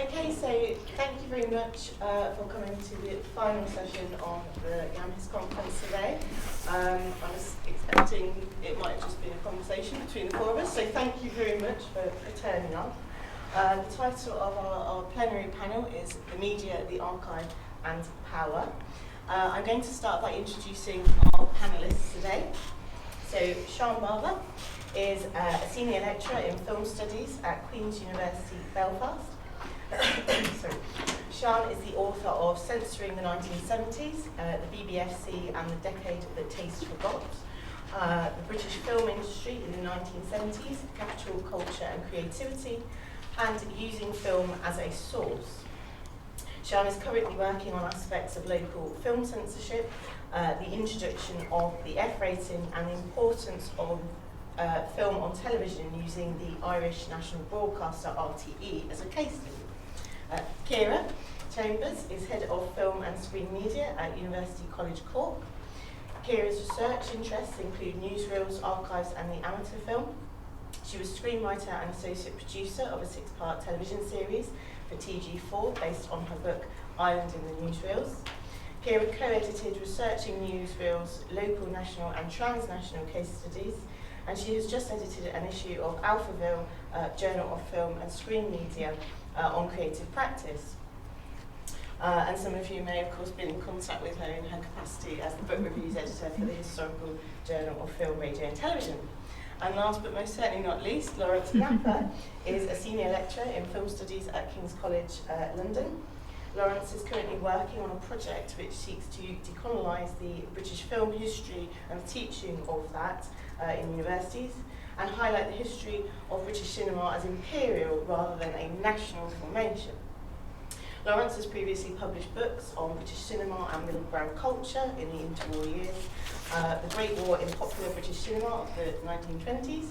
Okay, so thank you very much for coming to the final session on the YAMHIS conference today. I was expecting it might have just been a conversation between the four of us, so thank you very much for turning up. The title of our plenary panel is The Media, the Archive and Power. I'm going to start by introducing our panellists today. So Sean Barber is a senior lecturer in film studies at Queen's University, Belfast. Sorry. Sean is the author of Censoring the 1970s, the BBFC and the Decade That Taste Forgot, the British film industry in the 1970s, capital, culture and creativity, and using film as a source. Sean is currently working on aspects of local film censorship, the introduction of the F rating and the importance of film on television using the Irish national broadcaster RTE as a case study. Ciara Chambers is Head of Film and Screen Media at University College Cork. Ciara's research interests include newsreels, archives and the amateur film. She was screenwriter and associate producer of a 6-part television series for TG4 based on her book Ireland in the Newsreels. Ciara co-edited Researching Newsreels, Local, National and Transnational Case Studies, and she has just edited an issue of Alphaville, Journal of Film and Screen Media, on creative practice. And some of you may, of course, been in contact with her in her capacity as the book reviews editor for the Historical Journal of Film, Radio and Television. And last but most certainly not least, Lawrence Napper is a senior lecturer in film studies at King's College, London. Lawrence is currently working on a project which seeks to decolonise the British film history and teaching of that in universities, and highlight the history of British cinema as imperial rather than a national formation. Lawrence has previously published books on British cinema and middle ground culture in the interwar years, the Great War in popular British cinema of the 1920s,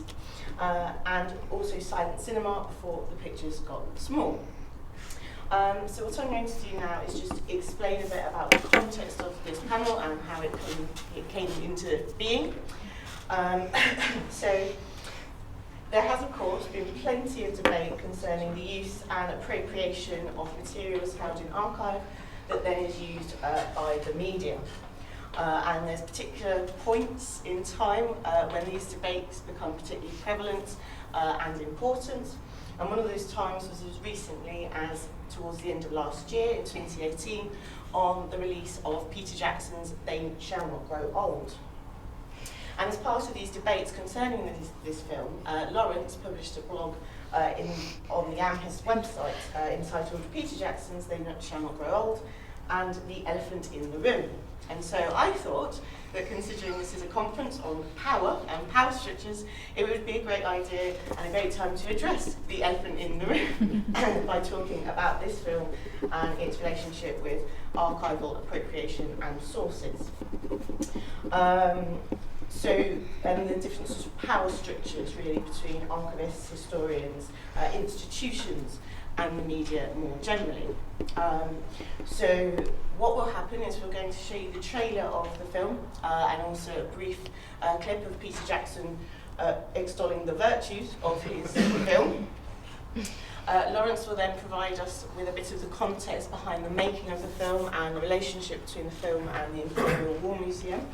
and also silent cinema before the pictures got small. So what I'm going to do now is just explain a bit about the context of this panel and how it came into being. So there has, of course, been plenty of debate concerning the use and appropriation of materials held in archive that then is used by the media. And there's particular points in time when these debates become particularly prevalent and important. And one of those times was as recently as towards the end of last year, in 2018, on the release of Peter Jackson's They Shall Not Grow Old. And as part of these debates concerning this film, Lawrence published a blog on the YAMHIS website entitled Peter Jackson's They Shall Not Grow Old and The Elephant in the Room. And so I thought that considering this is a conference on power and power structures, it would be a great idea and a great time to address the elephant in the room by talking about this film and its relationship with archival appropriation and sources. And the different sorts of power structures really between archivists, historians, institutions and the media more generally. So what will happen is we're going to show you the trailer of the film and also a brief clip of Peter Jackson extolling the virtues of his film. Lawrence will then provide us with a bit of the context behind the making of the film and the relationship between the film and the Imperial War Museum.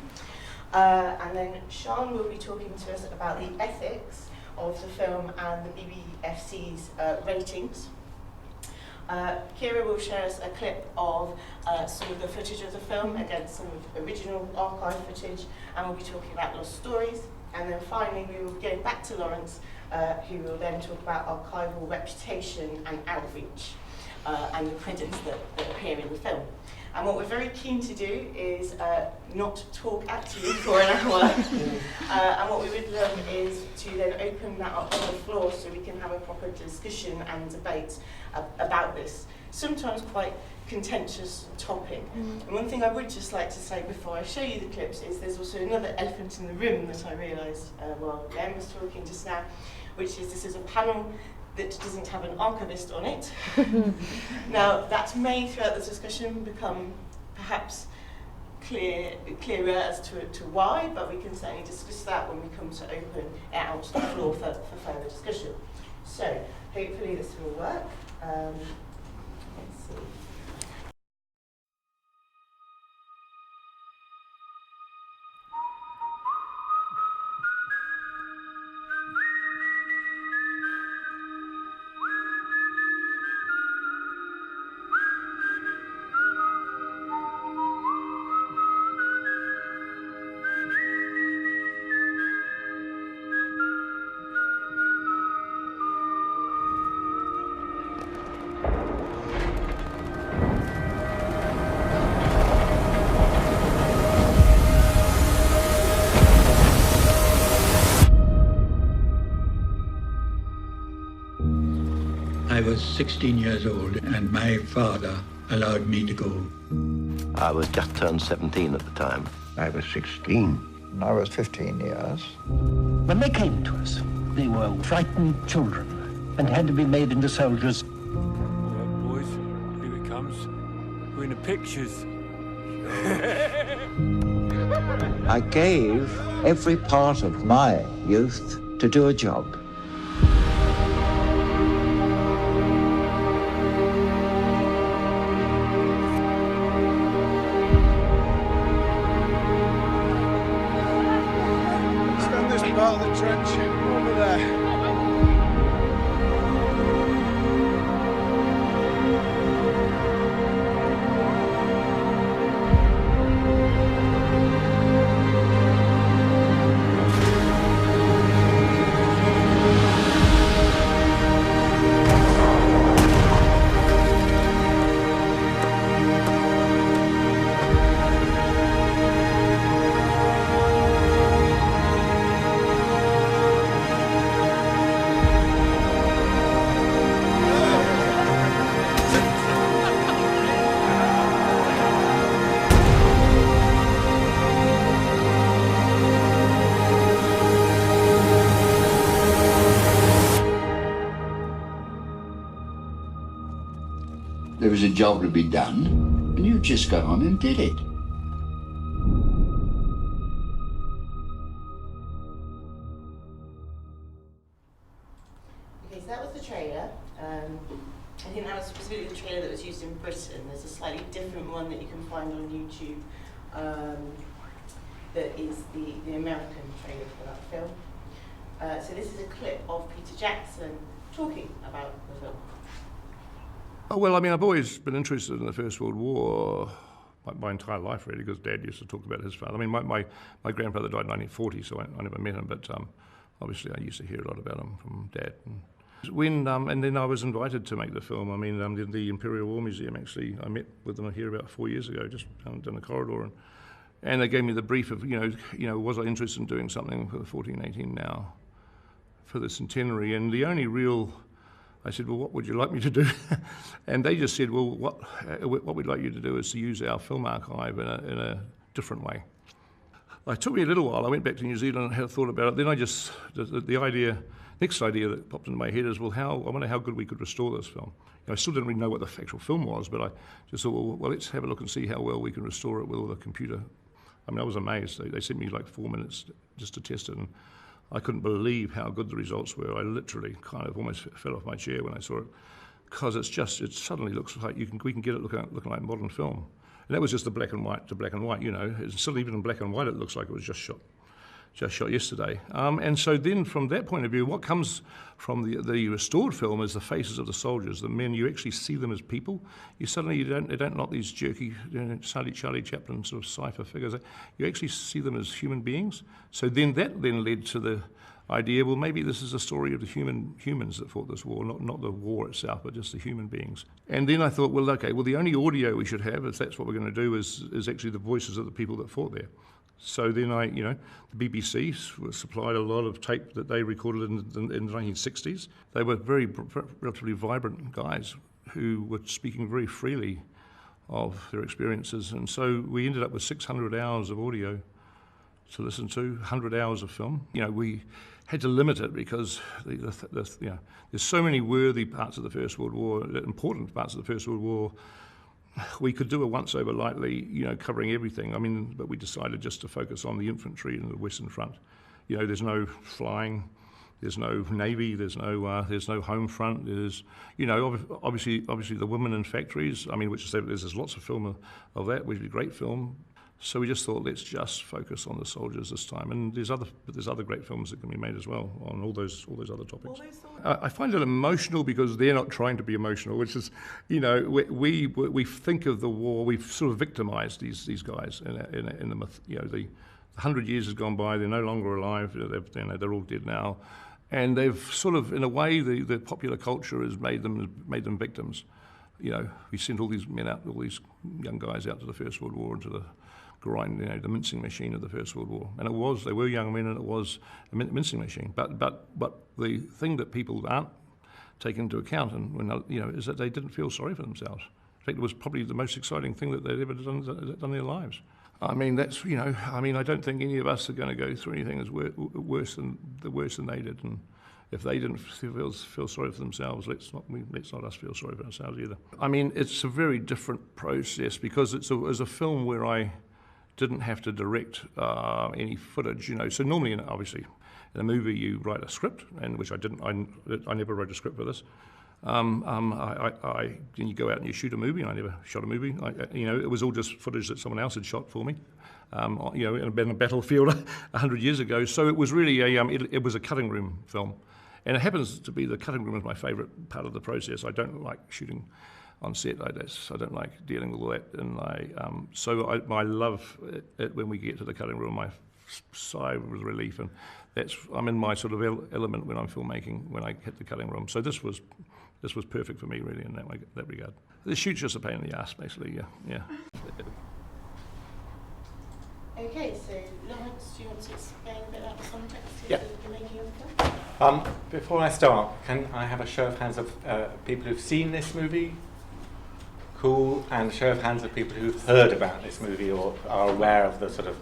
And then Sean will be talking to us about the ethics of the film and the BBFC's ratings. Ciara will share us a clip of some of the footage of the film against some of the original archive footage, and we'll be talking about lost stories. And then finally we will go back to Lawrence, who will then talk about archival reputation and outreach and the credits that appear in the film. And what we're very keen to do is not talk at you for an hour. And what we would love is to then open that up on the floor so we can have a proper discussion and debate about this sometimes quite contentious topic. And one thing I would just like to say before I show you the clips is there's also another elephant in the room that I realised while Glenn was talking just now, which is this is a panel that doesn't have an archivist on it. Now, that may, throughout the discussion, become perhaps clearer as to why, but we can certainly discuss that when we come to open it out to the floor for further discussion. So, hopefully this will work. was 16 years old and my father allowed me to go. I was just turned 17 at the time. I was 16. I was 15 years. When they came to us, they were frightened children and had to be made into soldiers. All right, boys, here it comes. We're in the pictures. I gave every part of my youth to do a job. Stand this part of the trench over there. There was a job to be done, and you just got on and did it. Okay, so that was the trailer. I think that was specifically the trailer that was used in Britain. There's a slightly different one that you can find on YouTube that is the American trailer for that film. So this is a clip of Peter Jackson talking about the film. Oh, well, I mean, I've always been interested in the First World War my entire life, really, because Dad used to talk about his father. I mean, my grandfather died in 1940, so I never met him, but obviously I used to hear a lot about him from Dad. And then I was invited to make the film. I mean, the Imperial War Museum, actually, I met with them here about 4 years ago, just down the corridor, and they gave me the brief of, you know, was I interested in doing something for the 1418 now, for the centenary, and the only real... I said, well, what would you like me to do? And they just said, well, what we'd like you to do is to use our film archive in a different way. It took me a little while. I went back to New Zealand and had a thought about it. Then the next idea that popped into my head is, well, I wonder how good we could restore this film. I still didn't really know what the actual film was, but I just thought, well, let's have a look and see how well we can restore it with all the computer. I mean, I was amazed. They sent me like 4 minutes just to test it, and I couldn't believe how good the results were. I literally kind of almost fell off my chair when I saw it, because it suddenly looks like we can get it looking like modern film. And that was just the black and white to black and white, you know. It's still even in black and white, it looks like it was just shot yesterday. And so then from that point of view, what comes from the restored film is the faces of the soldiers, the men. You actually see them as people. They don't not these jerky, Charlie Chaplin sort of cipher figures. You actually see them as human beings. So then that led to the idea, well, maybe this is a story of the humans that fought this war, not the war itself, but just the human beings. And then I thought, well, okay, the only audio we should have, if that's what we're going to do, is actually the voices of the people that fought there. So then the BBC supplied a lot of tape that they recorded in the 1960s. They were relatively vibrant guys who were speaking very freely of their experiences. And so we ended up with 600 hours of audio to listen to, 100 hours of film. You know, we had to limit it because there's so many worthy parts of the First World War, important parts of the First World War. We could do a once-over lightly, covering everything. I mean, but we decided just to focus on the infantry and the Western Front. You know, there's no flying, there's no navy, there's no home front. There's, obviously the women in factories. I mean, there's lots of film of that, which is a great film. So we just thought, let's just focus on the soldiers this time. And there's other great films that can be made as well on all those other topics. I find it emotional because they're not trying to be emotional, which is, we think of the war, we've sort of victimized these guys in the myth. The 100 years has gone by, they're no longer alive, they're all dead now. And they've sort of, in a way, the popular culture has made them victims. We sent all these men out, all these young guys out to the First World War, into the grind, the mincing machine of the First World War. And they were young men, and it was a mincing machine. But the thing that people aren't taken into account, and is that they didn't feel sorry for themselves. In fact, it was probably the most exciting thing that they'd ever done in their lives. I mean, that's I don't think any of us are going to go through anything as worse than they did, and if they didn't feel sorry for themselves, let's not us feel sorry for ourselves either. I mean, it's a very different process because it's a film where I didn't have to direct any footage, So normally, obviously, in a movie you write a script, and which I didn't. I never wrote a script for this. You go out and you shoot a movie, and I never shot a movie. It was all just footage that someone else had shot for me, in a battlefield 100 years ago. So it was really it was a cutting room film, and it happens to be the cutting room is my favourite part of the process. I don't like shooting on set like this. I don't like dealing with all that, and I love it when we get to the cutting room. I sigh with relief, and I'm in my sort of element when I'm filmmaking when I hit the cutting room. So this was perfect for me, really, in that regard. The shoot's just a pain in the ass, basically. Yeah. Okay, so Lawrence, do you want to explain a bit about the context of the making of the film? Before I start, can I have a show of hands of people who've seen this movie? Cool. And a show of hands of people who've heard about this movie or are aware of the sort of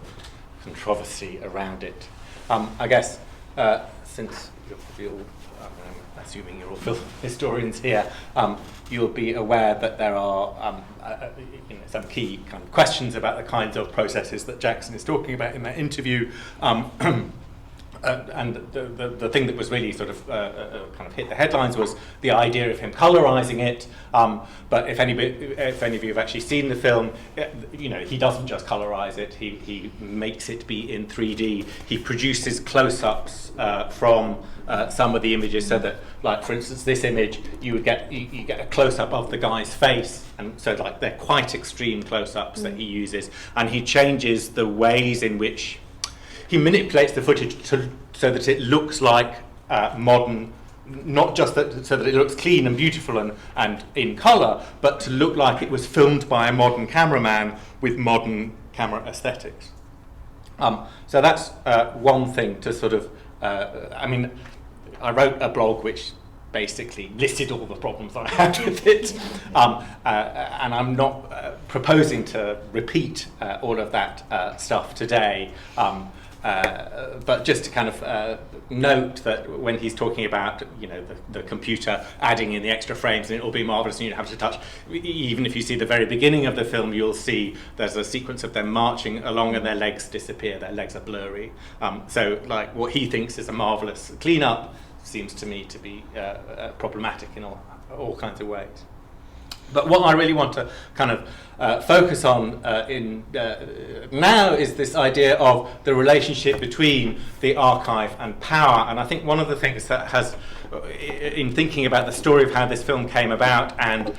controversy around it. I guess since you're probably all, I'm assuming you're all film historians here, you'll be aware that there are some key kind of questions about the kinds of processes that Jackson is talking about in that interview. And the thing that was really sort of kind of hit the headlines was the idea of him colorizing it. But if any of you have actually seen the film, he doesn't just colorize it. He makes it be in 3D. He produces close-ups from some of the images, so that, like for instance, this image, you get a close-up of the guy's face, and so like they're quite extreme close-ups that he uses, and he changes the ways in which he manipulates the footage so that it looks like modern, not just so that it looks clean and beautiful and in colour, but to look like it was filmed by a modern cameraman with modern camera aesthetics. So that's one thing to sort of, I wrote a blog which basically listed all the problems I had with it, and I'm not proposing to repeat all of that stuff today. But just to kind of note that when he's talking about the computer adding in the extra frames and it'll be marvelous and you don't have to touch, even if you see the very beginning of the film, you'll see there's a sequence of them marching along and their legs disappear, their legs are blurry. So like what he thinks is a marvelous cleanup seems to me to be problematic in all kinds of ways. But what I really want to kind of focus on now is this idea of the relationship between the archive and power. And I think one of the things that has, in thinking about the story of how this film came about and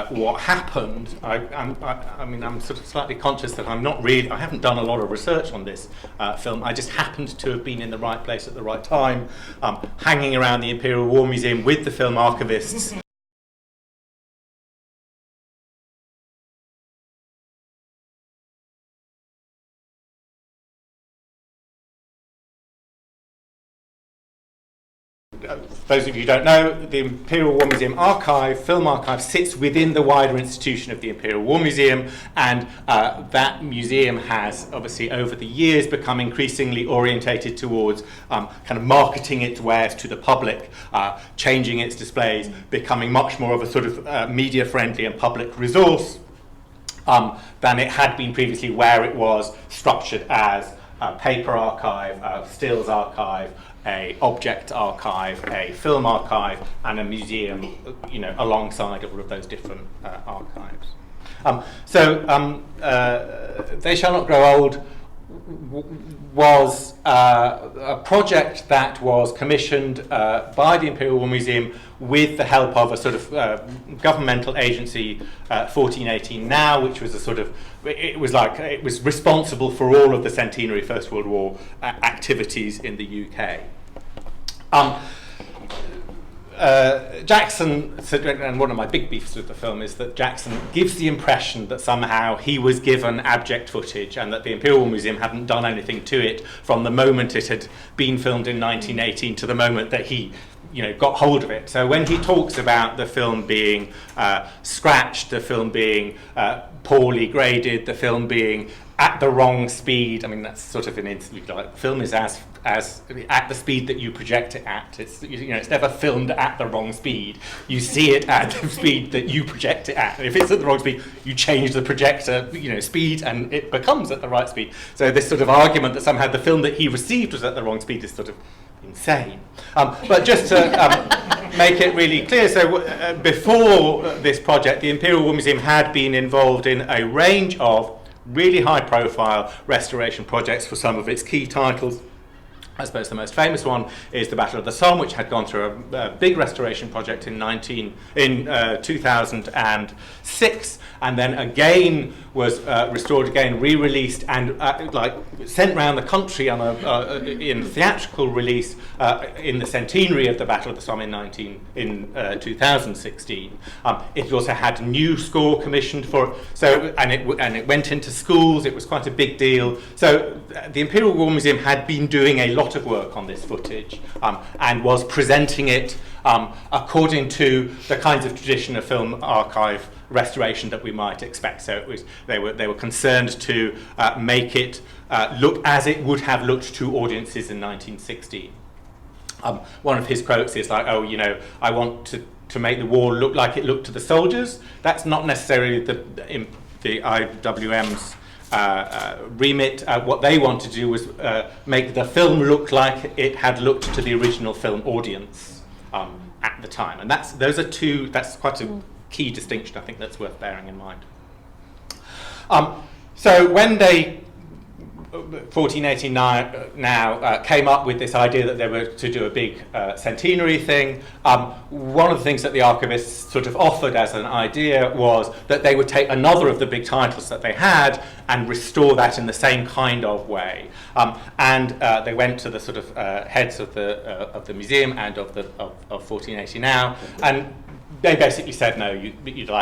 what happened, I'm sort of slightly conscious that I haven't done a lot of research on this film. I just happened to have been in the right place at the right time, hanging around the Imperial War Museum with the film archivists. Those of you who don't know, the Imperial War Museum archive, film archive, sits within the wider institution of the Imperial War Museum, and that museum has obviously over the years become increasingly orientated towards kind of marketing its wares to the public, changing its displays, becoming much more of a sort of media-friendly and public resource than it had been previously, where it was structured as a paper archive, a stills archive, a object archive, a film archive, and a museum, alongside all of those different archives. They Shall Not Grow Old was a project that was commissioned by the Imperial War Museum with the help of a sort of governmental agency, 1418 Now, which was a sort of, it was responsible for all of the centenary First World War activities in the UK. Jackson, and one of my big beefs with the film is that Jackson gives the impression that somehow he was given abject footage and that the Imperial War Museum hadn't done anything to it from the moment it had been filmed in 1918 to the moment that he got hold of it. So when he talks about the film being scratched, the film being poorly graded, the film being at the wrong speed, I mean, that's sort of an instant, like, film is as at the speed that you project it at. It's it's never filmed at the wrong speed. You see it at the speed that you project it at. And if it's at the wrong speed, you change the projector speed, and it becomes at the right speed. So this sort of argument that somehow the film that he received was at the wrong speed is sort of insane. But just to make it really clear, so before this project, the Imperial War Museum had been involved in a range of really high-profile restoration projects for some of its key titles. I suppose the most famous one is the Battle of the Somme, which had gone through a big restoration project in 2006, and then again was restored again, re-released, and sent around the country on in theatrical release in the centenary of the Battle of the Somme in 2016. It also had a new score commissioned for it, and it went into schools. It was quite a big deal. So the Imperial War Museum had been doing a lot of work on this footage and was presenting it according to the kinds of tradition of film archive restoration that we might expect. So they were concerned to make it look as it would have looked to audiences in 1916. One of his quotes is like, I want to make the war look like it looked to the soldiers. That's not necessarily the IWM's remit. What they want to do was make the film look like it had looked to the original film audience at the time, and that's quite a key distinction. I think that's worth bearing in mind. So when they 1489 now came up with this idea that they were to do a big centenary thing, one of the things that the archivists sort of offered as an idea was that they would take another of the big titles that they had and restore that in the same kind of way. And they went to the sort of heads of the museum and of 1480 now, and they basically said, no,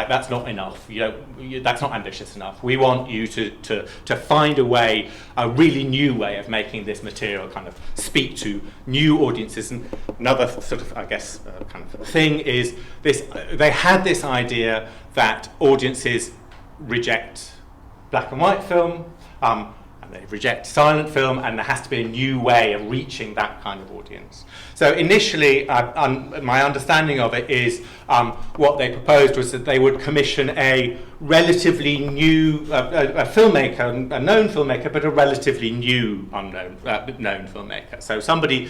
that's not enough. That's not ambitious enough. We want you to find a really new way of making this material kind of speak to new audiences. And another sort of, I guess, kind of thing is this: they had this idea that audiences reject black and white film, and they reject silent film, and there has to be a new way of reaching that kind of audience. So initially, my understanding of it is what they proposed was that they would commission a relatively new a filmmaker, a known filmmaker, but a relatively new known filmmaker. So somebody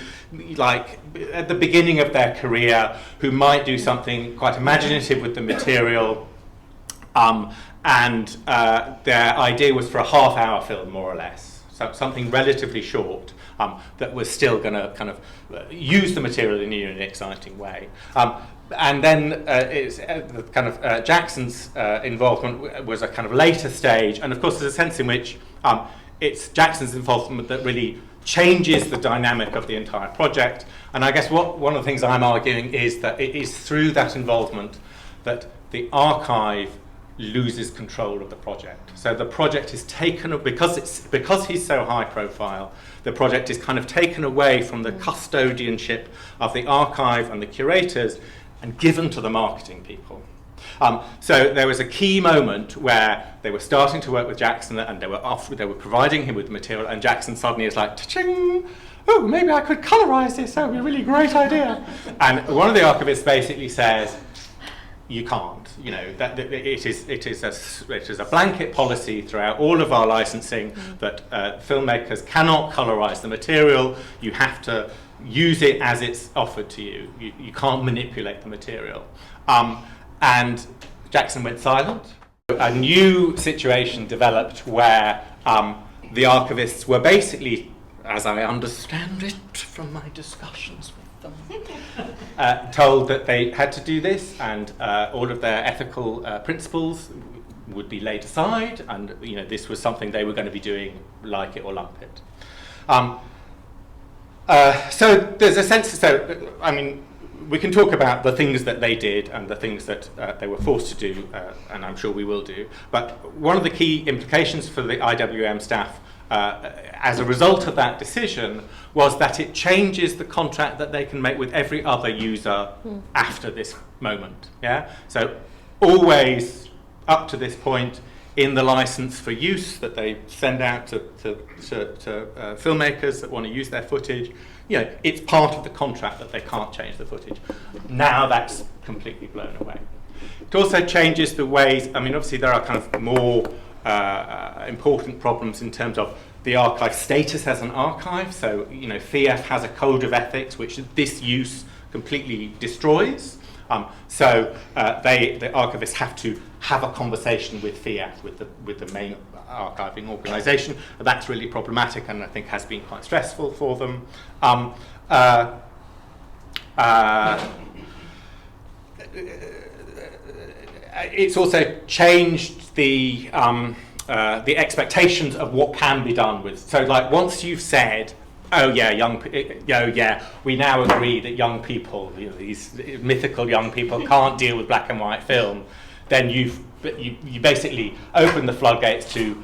like at the beginning of their career who might do something quite imaginative with the material, and their idea was for a half-hour film, more or less. So something relatively short that was still going to kind of use the material in a new and exciting way. And then it's kind of Jackson's involvement was a kind of later stage, and of course there's a sense in which it's Jackson's involvement that really changes the dynamic of the entire project. And I guess one of the things I'm arguing is that it is through that involvement that the archive loses control of the project. So the project is taken, because he's so high profile, the project is kind of taken away from the custodianship of the archive and the curators and given to the marketing people. So there was a key moment where they were starting to work with Jackson, and they were providing him with the material, and Jackson suddenly is like, ta-ching! Oh, maybe I could colorize this, that would be a really great idea. And one of the archivists basically says, you can't. That it is a blanket policy throughout all of our licensing that filmmakers cannot colorize the material. You have to use it as it's offered to you. You can't manipulate the material. And Jackson went silent. A new situation developed where the archivists were basically, as I understand it from my discussions with them, told that they had to do this, and all of their ethical principles would be laid aside, and this was something they were going to be doing, like it or lump it. So there's a sense. So I mean, we can talk about the things that they did and the things that they were forced to do, and I'm sure we will do. But one of the key implications for the IWM staff as a result of that decision, was that it changes the contract that they can make with every other user after this moment. Yeah. So always up to this point, in the license for use that they send out to filmmakers that want to use their footage, it's part of the contract that they can't change the footage. Now that's completely blown away. It also changes the ways, obviously there are kind of more important problems in terms of the archive status as an archive. So, FIEF has a code of ethics which this use completely destroys. So the archivists have to have a conversation with FIEF, with the main archiving organisation. That's really problematic, and I think has been quite stressful for them. It's also changed the expectations of what can be done with. So, like, once you've said, we now agree that young people, these mythical young people, can't deal with black and white film, then you basically open the floodgates to,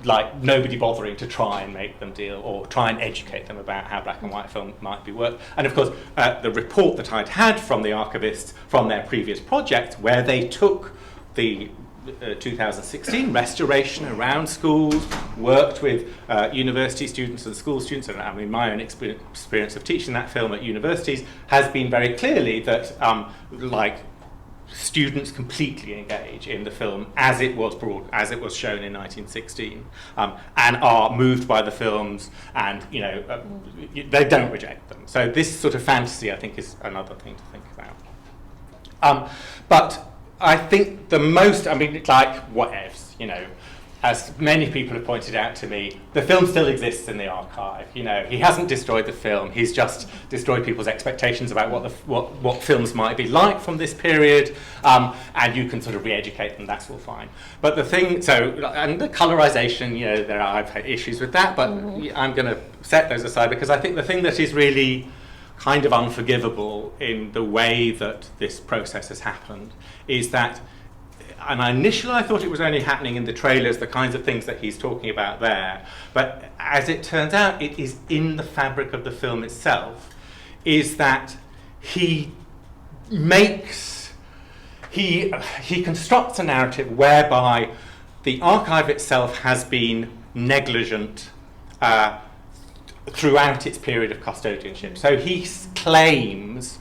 like, nobody bothering to try and make them deal or try and educate them about how black and white film might be worked. And of course, the report that I'd had from the archivists from their previous project, where they took the 2016 restoration around schools, worked with university students and school students, and my own experience of teaching that film at universities has been very clearly that students completely engage in the film as it was shown in 1916, and are moved by the films, and they don't reject them. So this sort of fantasy, I think, is another thing to think about. But I think the most, whatevs, as many people have pointed out to me, the film still exists in the archive. He hasn't destroyed the film. He's just destroyed people's expectations about what films might be like from this period, and you can sort of re-educate them. That's all fine. But the thing, and the colorization, I've had issues with that, but I'm going to set those aside, because I think the thing that is really kind of unforgivable in the way that this process has happened is that, and initially I thought it was only happening in the trailers, the kinds of things that he's talking about there, but as it turns out, it is in the fabric of the film itself, is that he constructs a narrative whereby the archive itself has been negligent throughout its period of custodianship. So he claims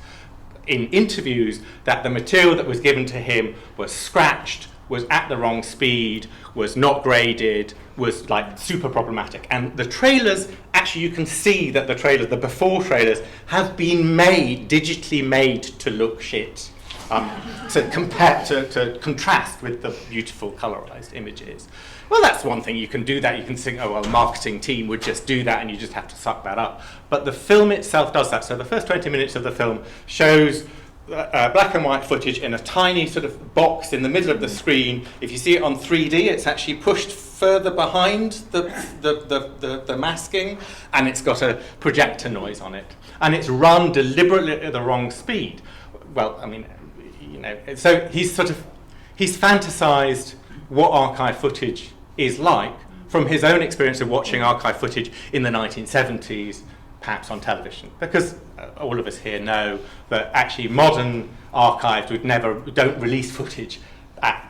in interviews that the material that was given to him was scratched, was at the wrong speed, was not graded, was like super problematic. And the trailers, actually you can see that the before trailers have been digitally made to look shit. To contrast with the beautiful colorized images. Well, that's one thing, you can do that, you can think, a marketing team would just do that and you just have to suck that up. But the film itself does that. So the first 20 minutes of the film shows black and white footage in a tiny sort of box in the middle of the screen. If you see it on 3D, it's actually pushed further behind the masking, and it's got a projector noise on it. And it's run deliberately at the wrong speed. Well, so he's fantasized what archive footage is like from his own experience of watching archive footage in the 1970s, perhaps on television. Because all of us here know that actually modern archives don't release footage at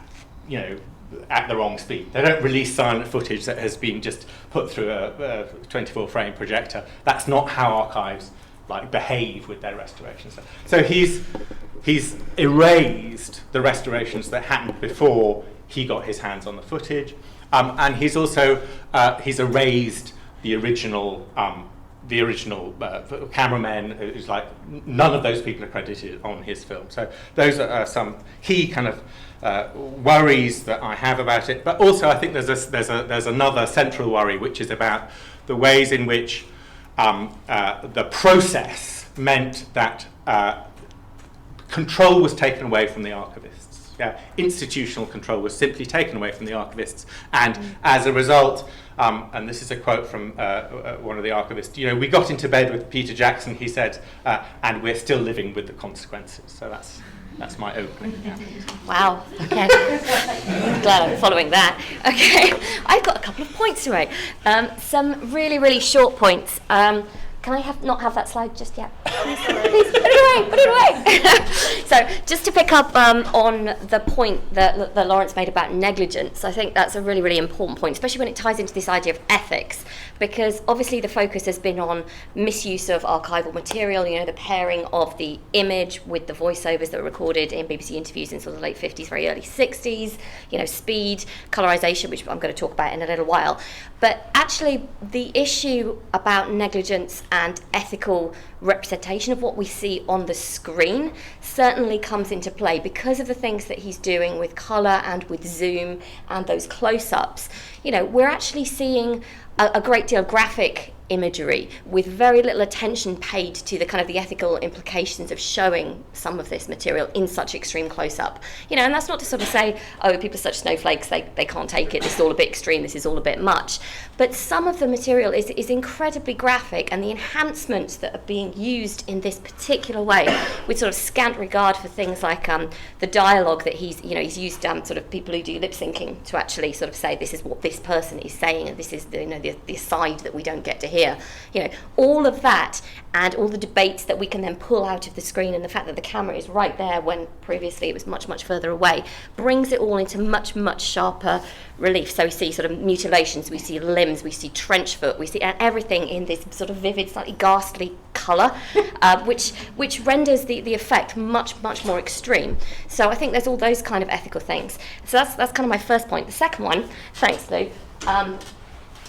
the wrong speed. They don't release silent footage that has been just put through a 24-frame projector. That's not how archives behave with their restorations. So he's erased the restorations that happened before he got his hands on the footage, and he's also he's erased the original cameramen. Who's none of those people are credited on his film. So those are some key kind of worries that I have about it. But also I think there's another central worry, which is about the ways in which the process meant that control was taken away from the archivists. Institutional control was simply taken away from the archivists, and as a result, and this is a quote from one of the archivists, we got into bed with Peter Jackson, he said, and we're still living with the consequences. So that's That's my opening. Yeah. Wow, okay. I'm glad I'm following that. Okay, I've got a couple of points to make. Some really, really short points. Can I not have that slide just yet? Please, put it away. So, just to pick up on the point that Lawrence made about negligence, I think that's a really, really important point, especially when it ties into this idea of ethics, because obviously the focus has been on misuse of archival material, the pairing of the image with the voiceovers that were recorded in BBC interviews in sort of the late 50s, very early 60s, speed, colorization, which I'm going to talk about in a little while. But actually, the issue about negligence and ethical representation of what we see on the screen certainly comes into play because of the things that he's doing with colour and with zoom and those close-ups. We're actually seeing a great deal of graphic imagery with very little attention paid to the kind of the ethical implications of showing some of this material in such extreme close-up. And that's not to sort of say, oh, people are such snowflakes, they can't take it, this is all a bit extreme, this is all a bit much. But some of the material is incredibly graphic, and the enhancements that are being used in this particular way, with sort of scant regard for things like the dialogue that he's used sort of people who do lip syncing to actually sort of say this is what this person is saying, and this is the aside that we don't get to hear. All of that and all the debates that we can then pull out of the screen, and the fact that the camera is right there when previously it was much, much further away, brings it all into much, much sharper relief. So we see sort of mutilations, we see limbs, we see trench foot, we see everything in this sort of vivid, slightly ghastly colour, which renders the effect much, much more extreme. So I think there's all those kind of ethical things. So that's kind of my first point. The second one, thanks Lou,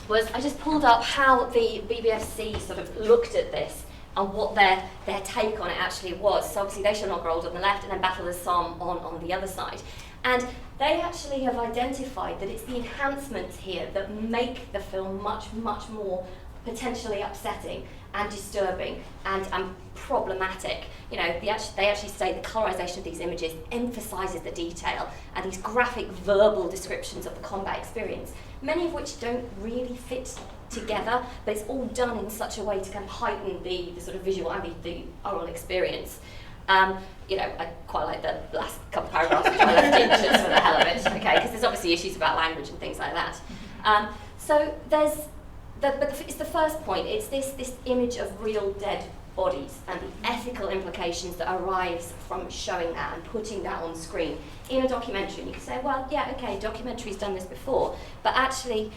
was I just pulled up how the BBFC sort of looked at this and what their take on it actually was. So obviously They Shall Not Grow Old on the left, and then Battle of the Somme on the other side. And they actually have identified that it's the enhancements here that make the film much, much more potentially upsetting and disturbing and problematic. They actually say the colorization of these images emphasizes the detail and these graphic verbal descriptions of the combat experience, many of which don't really fit together, but it's all done in such a way to kind of heighten the sort of visual and the oral experience. I quite like the last couple of paragraphs which I left in just for the hell of it, okay, because there's obviously issues about language and things like that. So there's it's the first point. It's this image of real dead bodies and the ethical implications that arise from showing that and putting that on screen in a documentary. And you can say, well, yeah, okay, documentary's done this before, but actually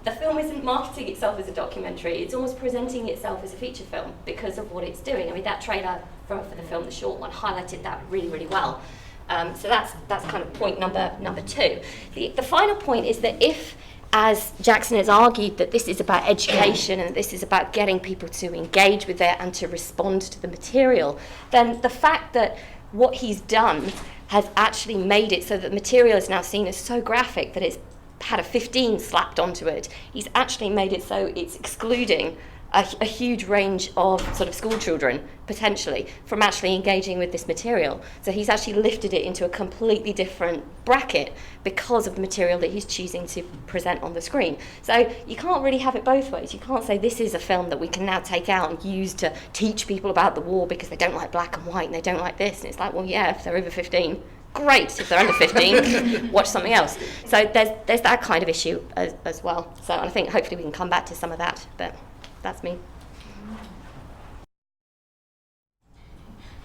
the film isn't marketing itself as a documentary. It's almost presenting itself as a feature film because of what it's doing. I mean, that trailer for the film, the short one, highlighted that really, really well. So that's kind of point number two. The final point is that if, as Jackson has argued, that this is about education and this is about getting people to engage with it and to respond to the material, then the fact that what he's done has actually made it so that the material is now seen as so graphic that it's had a 15 slapped onto it, he's actually made it so it's excluding a huge range of sort of school children, potentially, from actually engaging with this material. So he's actually lifted it into a completely different bracket because of the material that he's choosing to present on the screen. So you can't really have it both ways. You can't say this is a film that we can now take out and use to teach people about the war because they don't like black and white and they don't like this. And it's like, well, yeah, if they're over 15, great. If they're under 15, watch something else. So there's that kind of issue as well. So I think hopefully we can come back to some of that, but that's me.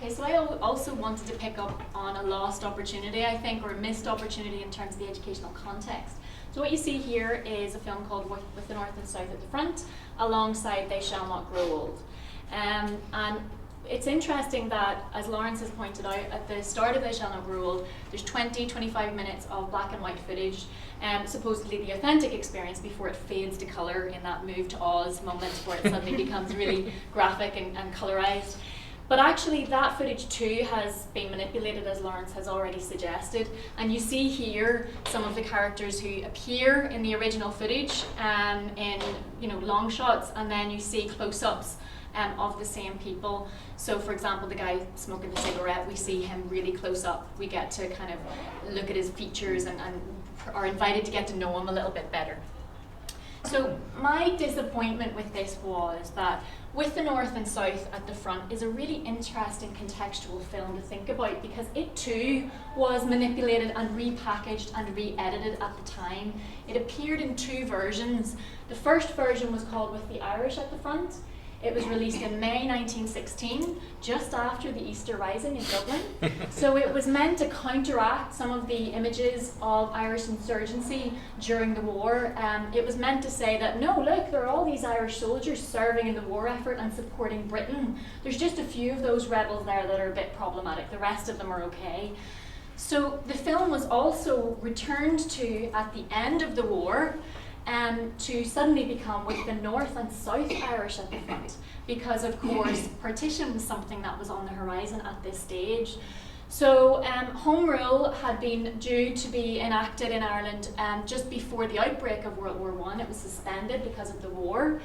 Okay, so I also wanted to pick up on a lost opportunity, I think, or a missed opportunity in terms of the educational context. So what you see here is a film called With the North and South at the Front, alongside They Shall Not Grow Old. And it's interesting that, as Lawrence has pointed out, at the start of They Shall Not Grow Old, there's 20-25 minutes of black and white footage, supposedly the authentic experience, before it fades to colour in that move to Oz moment where it suddenly becomes really graphic and colourised. But actually that footage too has been manipulated, as Lawrence has already suggested, and you see here some of the characters who appear in the original footage in long shots, and then you see close-ups of the same people. So for example, the guy smoking the cigarette, we see him really close up. We get to kind of look at his features and are invited to get to know him a little bit better. So my disappointment with this was that with the North and South at the front is a really interesting contextual film to think about, because it too was manipulated and repackaged and re-edited at the time. It appeared in 2 versions. The first version was called With the Irish at the Front. It was released in May 1916, just after the Easter Rising in Dublin. So it was meant to counteract some of the images of Irish insurgency during the war. It was meant to say that, no, look, there are all these Irish soldiers serving in the war effort and supporting Britain. There's just a few of those rebels there that are a bit problematic. The rest of them are okay. So the film was also returned to at the end of the war, to suddenly become With the North and South Irish at the front, because of course partition was something that was on the horizon at this stage. So Home Rule had been due to be enacted in Ireland just before the outbreak of World War I. It was suspended because of the war.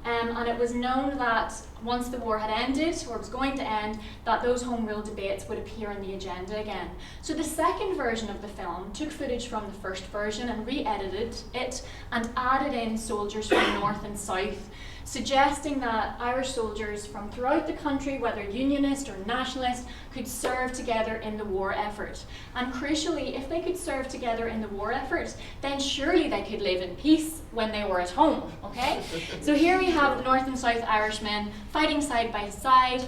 And it was known that once the war had ended, or was going to end, that those Home Rule debates would appear on the agenda again. So the second version of the film took footage from the first version and re-edited it and added in soldiers from North and South, suggesting that Irish soldiers from throughout the country, whether unionist or nationalist, could serve together in the war effort. And crucially, if they could serve together in the war effort, then surely they could live in peace when they were at home, okay? So here we have the North and South Irishmen fighting side by side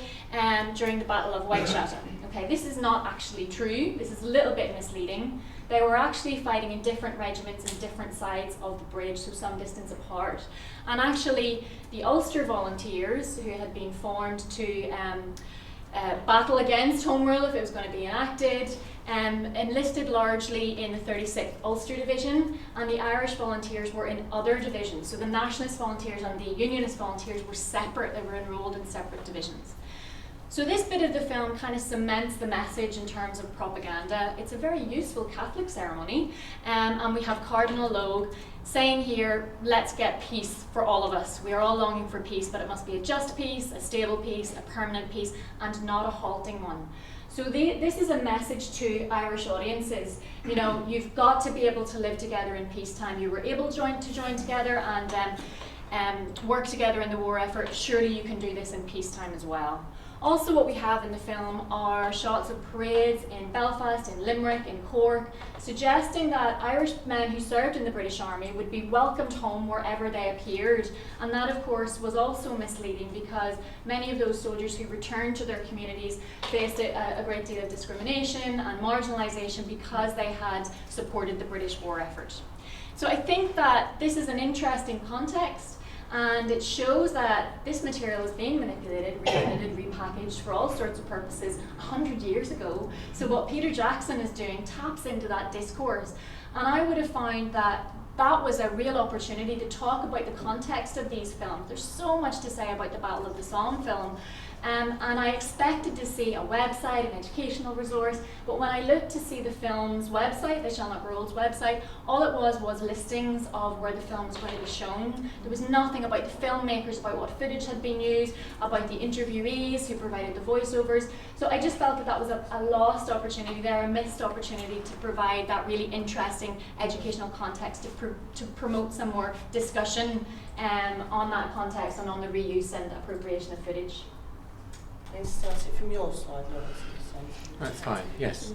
during the Battle of Whitechapel. Okay, this is not actually true. This is a little bit misleading. They were actually fighting in different regiments in different sides of the bridge, so some distance apart. And actually, the Ulster Volunteers, who had been formed to battle against Home Rule if it was going to be enacted, enlisted largely in the 36th Ulster Division, and the Irish Volunteers were in other divisions. So the Nationalist Volunteers and the Unionist Volunteers were separate, they were enrolled in separate divisions. So this bit of the film kind of cements the message in terms of propaganda. It's a very useful Catholic ceremony, and we have Cardinal Logue saying here, let's get peace for all of us. We are all longing for peace, but it must be a just peace, a stable peace, a permanent peace, and not a halting one. So this is a message to Irish audiences. You know, you've got to be able to live together in peacetime. You were able to join together and work together in the war effort. Surely you can do this in peacetime as well. Also, what we have in the film are shots of parades in Belfast, in Limerick, in Cork, suggesting that Irish men who served in the British Army would be welcomed home wherever they appeared. And that, of course, was also misleading, because many of those soldiers who returned to their communities faced a great deal of discrimination and marginalisation because they had supported the British war effort. So I think that this is an interesting context, and it shows that this material is being manipulated, re-edited, repackaged for all sorts of purposes 100 years ago. So what Peter Jackson is doing taps into that discourse. And I would have found that that was a real opportunity to talk about the context of these films. There's so much to say about the Battle of the Somme film. And I expected to see a website, an educational resource, but when I looked to see the film's website, They Shall Not Grow Old's website, all it was listings of where the film was going to be shown. There was nothing about the filmmakers, about what footage had been used, about the interviewees who provided the voiceovers. So I just felt that that was a lost opportunity there, a missed opportunity to provide that really interesting educational context, to promote some more discussion on that context and on the reuse and appropriation of footage. Let's start it from your side, Lawrence. That's fine, yes.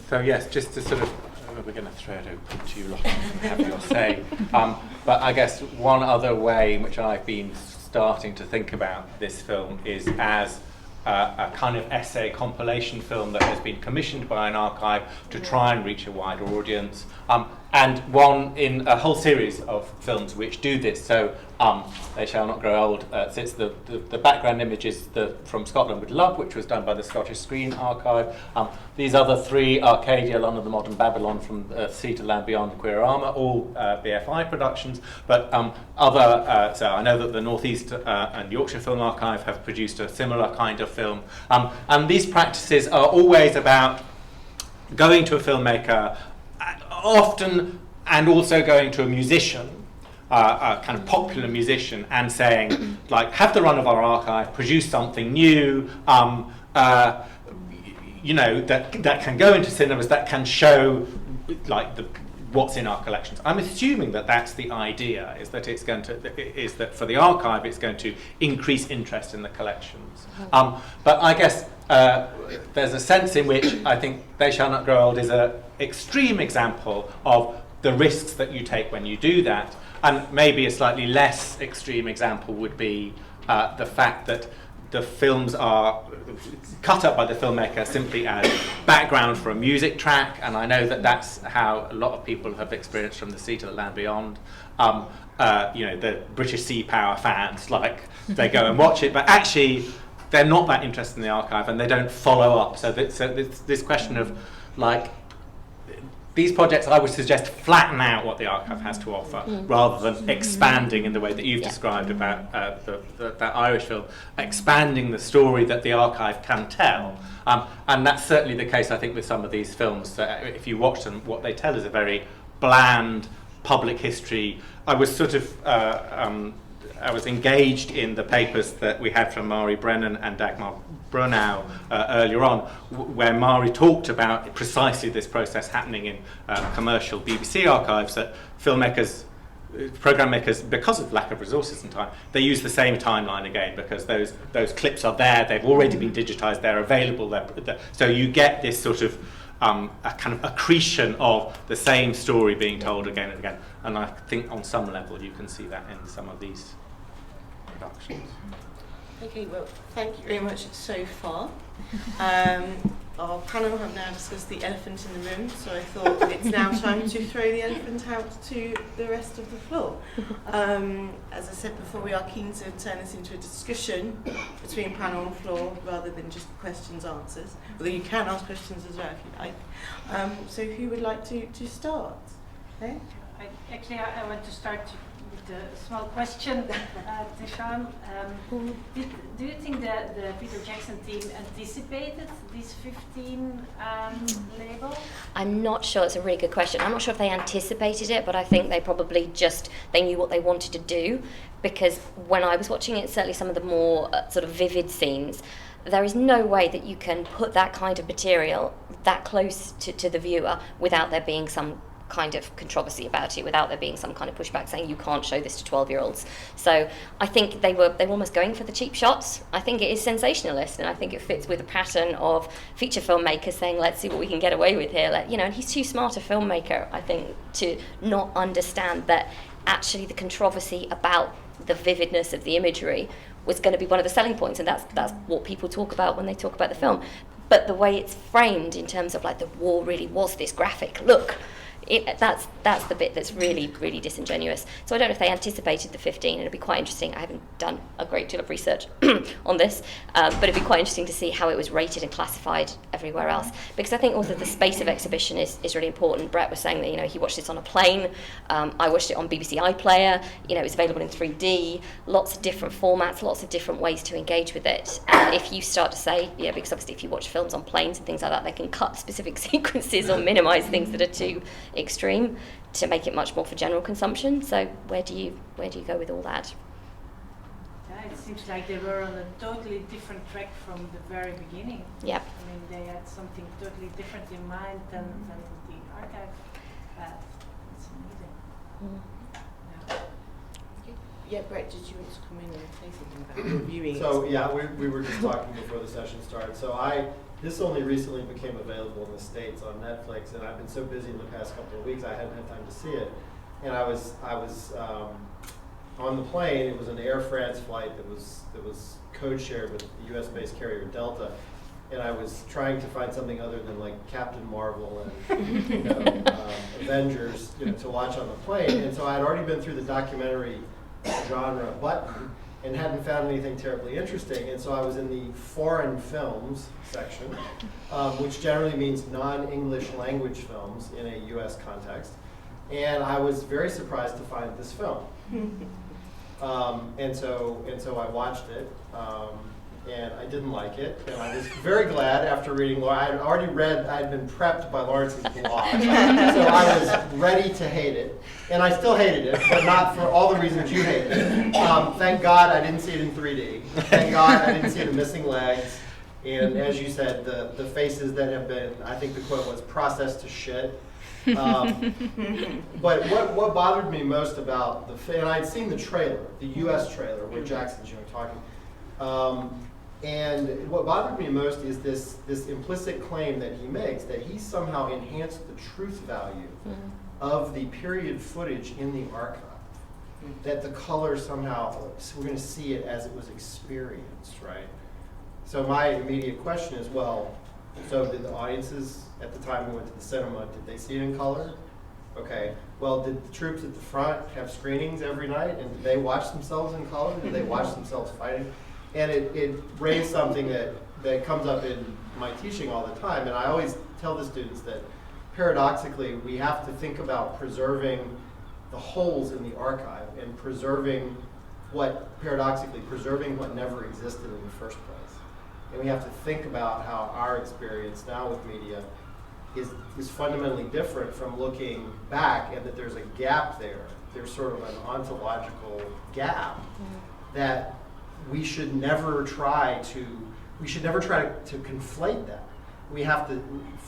So yes, just to sort of, we're going to throw it open to you lot and have your say. But I guess one other way in which I've been starting to think about this film is as a kind of essay compilation film that has been commissioned by an archive to try and reach a wider audience, and one in a whole series of films which do this. So They Shall Not Grow Old sits the background image is from Scotland with Love, which was done by the Scottish Screen Archive. These other three, Arcadia, London, the Modern Babylon, From Sea to Land Beyond, Queer Armour, all BFI productions, but so I know that the North East and Yorkshire Film Archive have produced a similar kind of film. And these practices are always about going to a filmmaker, often, and also going to a musician, a kind of popular musician, and saying, like, have the run of our archive, produce something new, you know, that can go into cinemas, that can show, like, what's in our collections. I'm assuming that that's the idea, is that for the archive it's going to increase interest in the collections. But I guess there's a sense in which I think They Shall Not Grow Old is an extreme example of the risks that you take when you do that, and maybe a slightly less extreme example would be the fact that the films are cut up by the filmmaker simply as background for a music track, and I know that that's how a lot of people have experienced From the Sea to the Land Beyond. The British Sea Power fans, like, they go and watch it, but actually they're not that interested in the archive and they don't follow up. So this question of, like, these projects, I would suggest, flatten out what the archive has to offer rather than expanding in the way that you've described about that Irish film, expanding the story that the archive can tell. And that's certainly the case, I think, with some of these films. If you watch them, what they tell is a very bland public history. I was sort of I was engaged in the papers that we had from Mari Brennan and Dagmar Brunau earlier on, where Mari talked about precisely this process happening in commercial BBC archives, that filmmakers, program makers, because of lack of resources and time, they use the same timeline again because those clips are there, they've already been digitized, they're available, so you get this sort of a kind of accretion of the same story being told again and again. And I think on some level you can see that in some of these productions. Okay, well, thank you very much so far. Our panel have now discussed the elephant in the room, so I thought it's now time to throw the elephant out to the rest of the floor. As I said before, we are keen to turn this into a discussion between panel and floor rather than just questions, answers. Although you can ask questions as well if you like. So who would like to start? Okay. I want to start with a small question to Sean. Do you think that the Peter Jackson team anticipated this 15 label? I'm not sure. It's a really good question. I'm not sure if they anticipated it, but I think they probably they knew what they wanted to do, because when I was watching it, certainly some of the more sort of vivid scenes, there is no way that you can put that kind of material that close to the viewer without there being some kind of controversy about it, without there being some kind of pushback saying you can't show this to 12-year-olds. So I think they were almost going for the cheap shots. I think it is sensationalist, and I think it fits with a pattern of feature filmmakers saying, let's see what we can get away with here. And he's too smart a filmmaker, I think, to not understand that actually the controversy about the vividness of the imagery was going to be one of the selling points, and that's what people talk about when they talk about the film. But the way it's framed in terms of, like, the war really was this graphic look, that's the bit that's really, really disingenuous. So I don't know if they anticipated the 15, and it'd be quite interesting. I haven't done a great deal of research on this, but it'd be quite interesting to see how it was rated and classified everywhere else. Because I think also the space of exhibition is really important. Brett was saying that he watched this on a plane. I watched it on BBC iPlayer. It was available in 3D, lots of different formats, lots of different ways to engage with it. And if you start to say, because obviously if you watch films on planes and things like that, they can cut specific sequences or minimise things that are too extreme to make it much more for general consumption. So where do you go with all that? It seems like they were on a totally different track from the very beginning. Yep. I mean, they had something totally different in mind than the archive had. It's amazing. Yeah, Brett, did you want to come in and say something about reviewing? So we were just talking before the session started. So this only recently became available in the States on Netflix, and I've been so busy in the past couple of weeks I hadn't had time to see it. And I was on the plane. It was an Air France flight that was code shared with the U.S.-based carrier Delta, and I was trying to find something other than, like, Captain Marvel and Avengers to watch on the plane. And so I had already been through the documentary genre button and hadn't found anything terribly interesting, and so I was in the foreign films section, which generally means non-English language films in a U.S. context, and I was very surprised to find this film. And so I watched it, and I didn't like it, and I was very glad after reading. I had been prepped by Lawrence's blog, so I was ready to hate it, and I still hated it, but not for all the reasons you hated it. Thank God I didn't see it in 3D. Thank God I didn't see the missing legs. And as you said, the faces that have been, I think the quote was, processed to shit. But what bothered me most about and I'd seen the trailer, the U.S. trailer, where Jackson's talking. And what bothered me most is this implicit claim that he makes that he somehow enhanced the truth value of the period footage in the archive. That the color somehow, we're going to see it as it was experienced, right? So my immediate question is, well, so did the audiences at the time we went to the cinema, did they see it in color? Okay. Well, did the troops at the front have screenings every night, and did they watch themselves in color? Did they watch themselves fighting? And it raised something that comes up in my teaching all the time, and I always tell the students that paradoxically we have to think about preserving the holes in the archive and preserving what never existed in the first place. And we have to think about how our experience now with media is fundamentally different from looking back, and that there's a gap there. There's sort of an ontological gap that we should never try to conflate that. We have to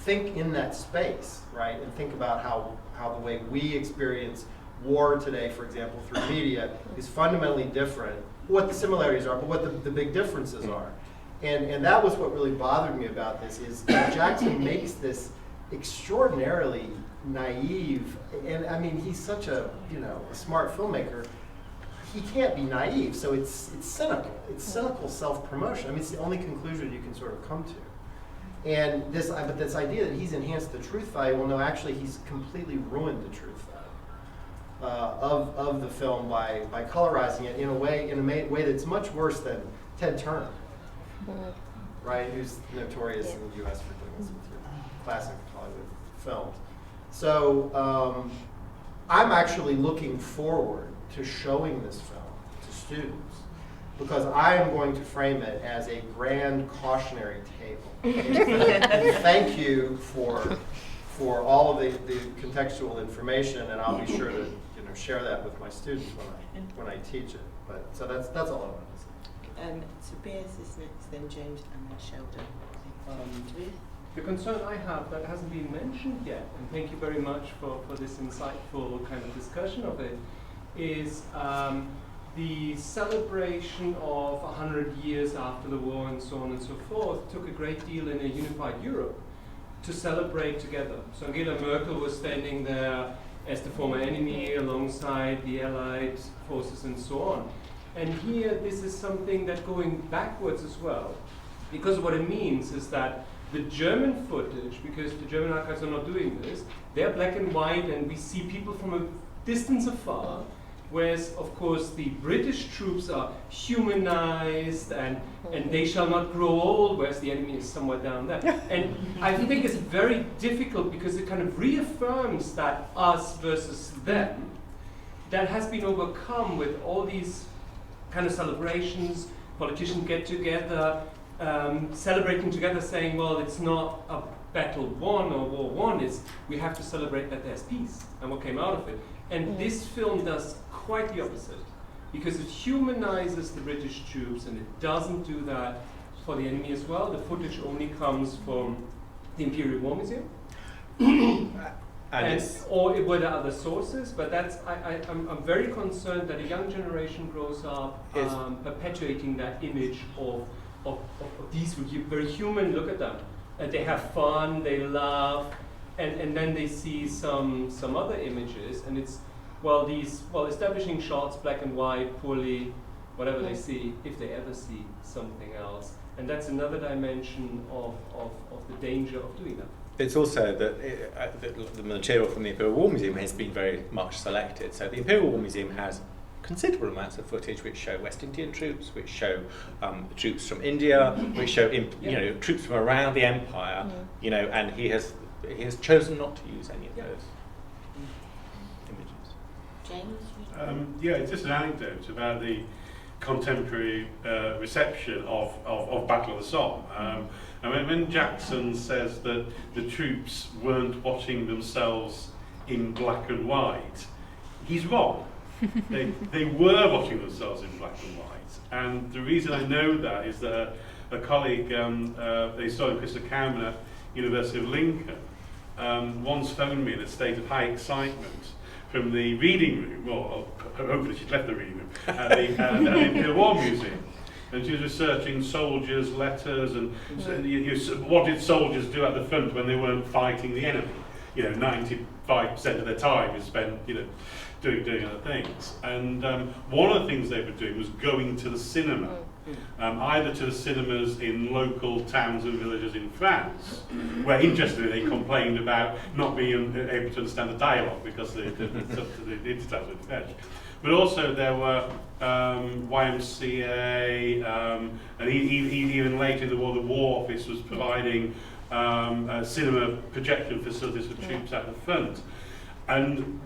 think in that space, right? And think about how the way we experience war today, for example, through media, is fundamentally different. What the similarities are, but what the big differences are. And that was what really bothered me about this, is Jackson makes this extraordinarily naive, and I mean, he's such a smart filmmaker. He can't be naive, so it's cynical. It's cynical self-promotion. I mean, it's the only conclusion you can sort of come to. And this idea that he's enhanced the truth value, well, no, actually, he's completely ruined the truth value of the film by colorizing it in a way that's much worse than Ted Turner, right? Who's notorious in the U.S. for doing this with your classic Hollywood films. So I'm actually looking forward to showing this film to students, because I am going to frame it as a grand cautionary tale. And thank you for all of the contextual information, and I'll be sure to share that with my students when I teach it. But so that's all I wanted to say. Tobias is next, then James, and then Sheldon. The concern I have that hasn't been mentioned yet, and thank you very much for this insightful kind of discussion of it, is the celebration of 100 years after the war and so on and so forth took a great deal in a unified Europe to celebrate together. So Angela Merkel was standing there as the former enemy alongside the Allied forces and so on. And here this is something that going backwards as well, because what it means is that the German footage, because the German archives are not doing this, they're black and white and we see people from a distance afar, whereas of course the British troops are humanized and they shall not grow old, whereas the enemy is somewhere down there. And I think it's very difficult because it kind of reaffirms that us versus them that has been overcome with all these kind of celebrations, politicians get together, celebrating together, saying, well, it's not a battle won or war won, it's we have to celebrate that there's peace and what came out of it. And this film does quite the opposite, because it humanizes the British troops and it doesn't do that for the enemy as well. The footage only comes from the Imperial War Museum. Or were there other sources? But that's I'm very concerned that a young generation grows up perpetuating that image of these very human. Look at them, and they have fun, they laugh, and then they see some other images, and it's establishing shots, black and white, poorly, whatever they see, if they ever see something else, and that's another dimension of the danger of doing that. It's also that the material from the Imperial War Museum has been very much selected. So the Imperial War Museum has considerable amounts of footage which show West Indian troops, which show troops from India, which show troops from around the empire. And he has chosen not to use any of those images. James? It's just an anecdote about the contemporary reception of Battle of the Somme. When Jackson says that the troops weren't watching themselves in black and white, he's wrong. They were watching themselves in black and white. And the reason I know that is that a colleague, the historian Christopher Cowman at University of Lincoln, once phoned me in a state of high excitement from the reading room, or hopefully she'd left the reading room, at the Imperial War Museum. And she was researching soldiers' letters and what did soldiers do at the front when they weren't fighting the enemy. 95% of their time is spent, doing other things. And one of the things they were doing was going to the cinema, either to the cinemas in local towns and villages in France, where interestingly they complained about not being able to understand the dialogue because the intertitles were in French. But also there were YMCA, and even later in the war, the War Office was providing cinema projection facilities for troops at the front. And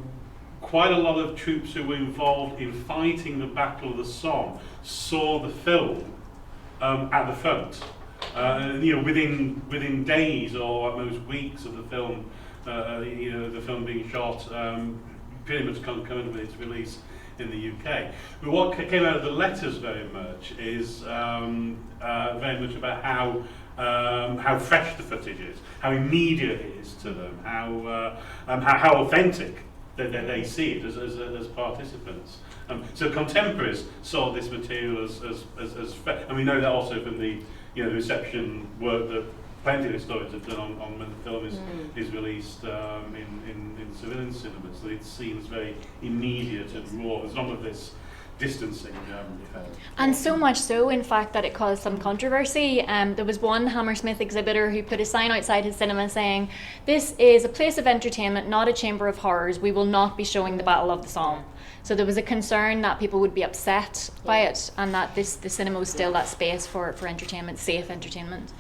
quite a lot of troops who were involved in fighting the Battle of the Somme saw the film at the front. Within days or at most weeks of the film, the film being shot, pretty much concurrent with its release in the UK. But what came out of the letters very much is very much about how fresh the footage is, how immediate it is to them, how authentic they see it as participants. So contemporaries saw this material as fresh, and we know that also from the the reception work that plenty of historians have done on when the film is released in civilian cinemas. So it's seen as very immediate and raw. There's none of this distancing effect. And so much so, in fact, that it caused some controversy. There was one Hammersmith exhibitor who put a sign outside his cinema saying, "This is a place of entertainment, not a chamber of horrors. We will not be showing the Battle of the Somme." So there was a concern that people would be upset by it, and that the cinema was still that space for entertainment, safe entertainment.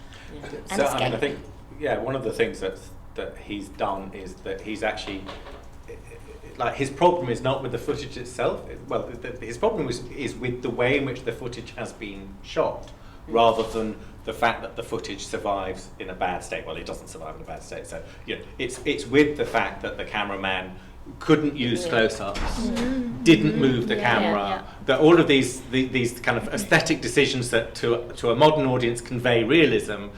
So I think, one of the things that he's done is that he's actually, his problem is not with the footage itself. Well, his problem is with the way in which the footage has been shot, rather than the fact that the footage survives in a bad state. Well, it doesn't survive in a bad state. So it's with the fact that the cameraman couldn't use close-ups, didn't move the camera, that all of these kind of aesthetic decisions that to a modern audience convey realism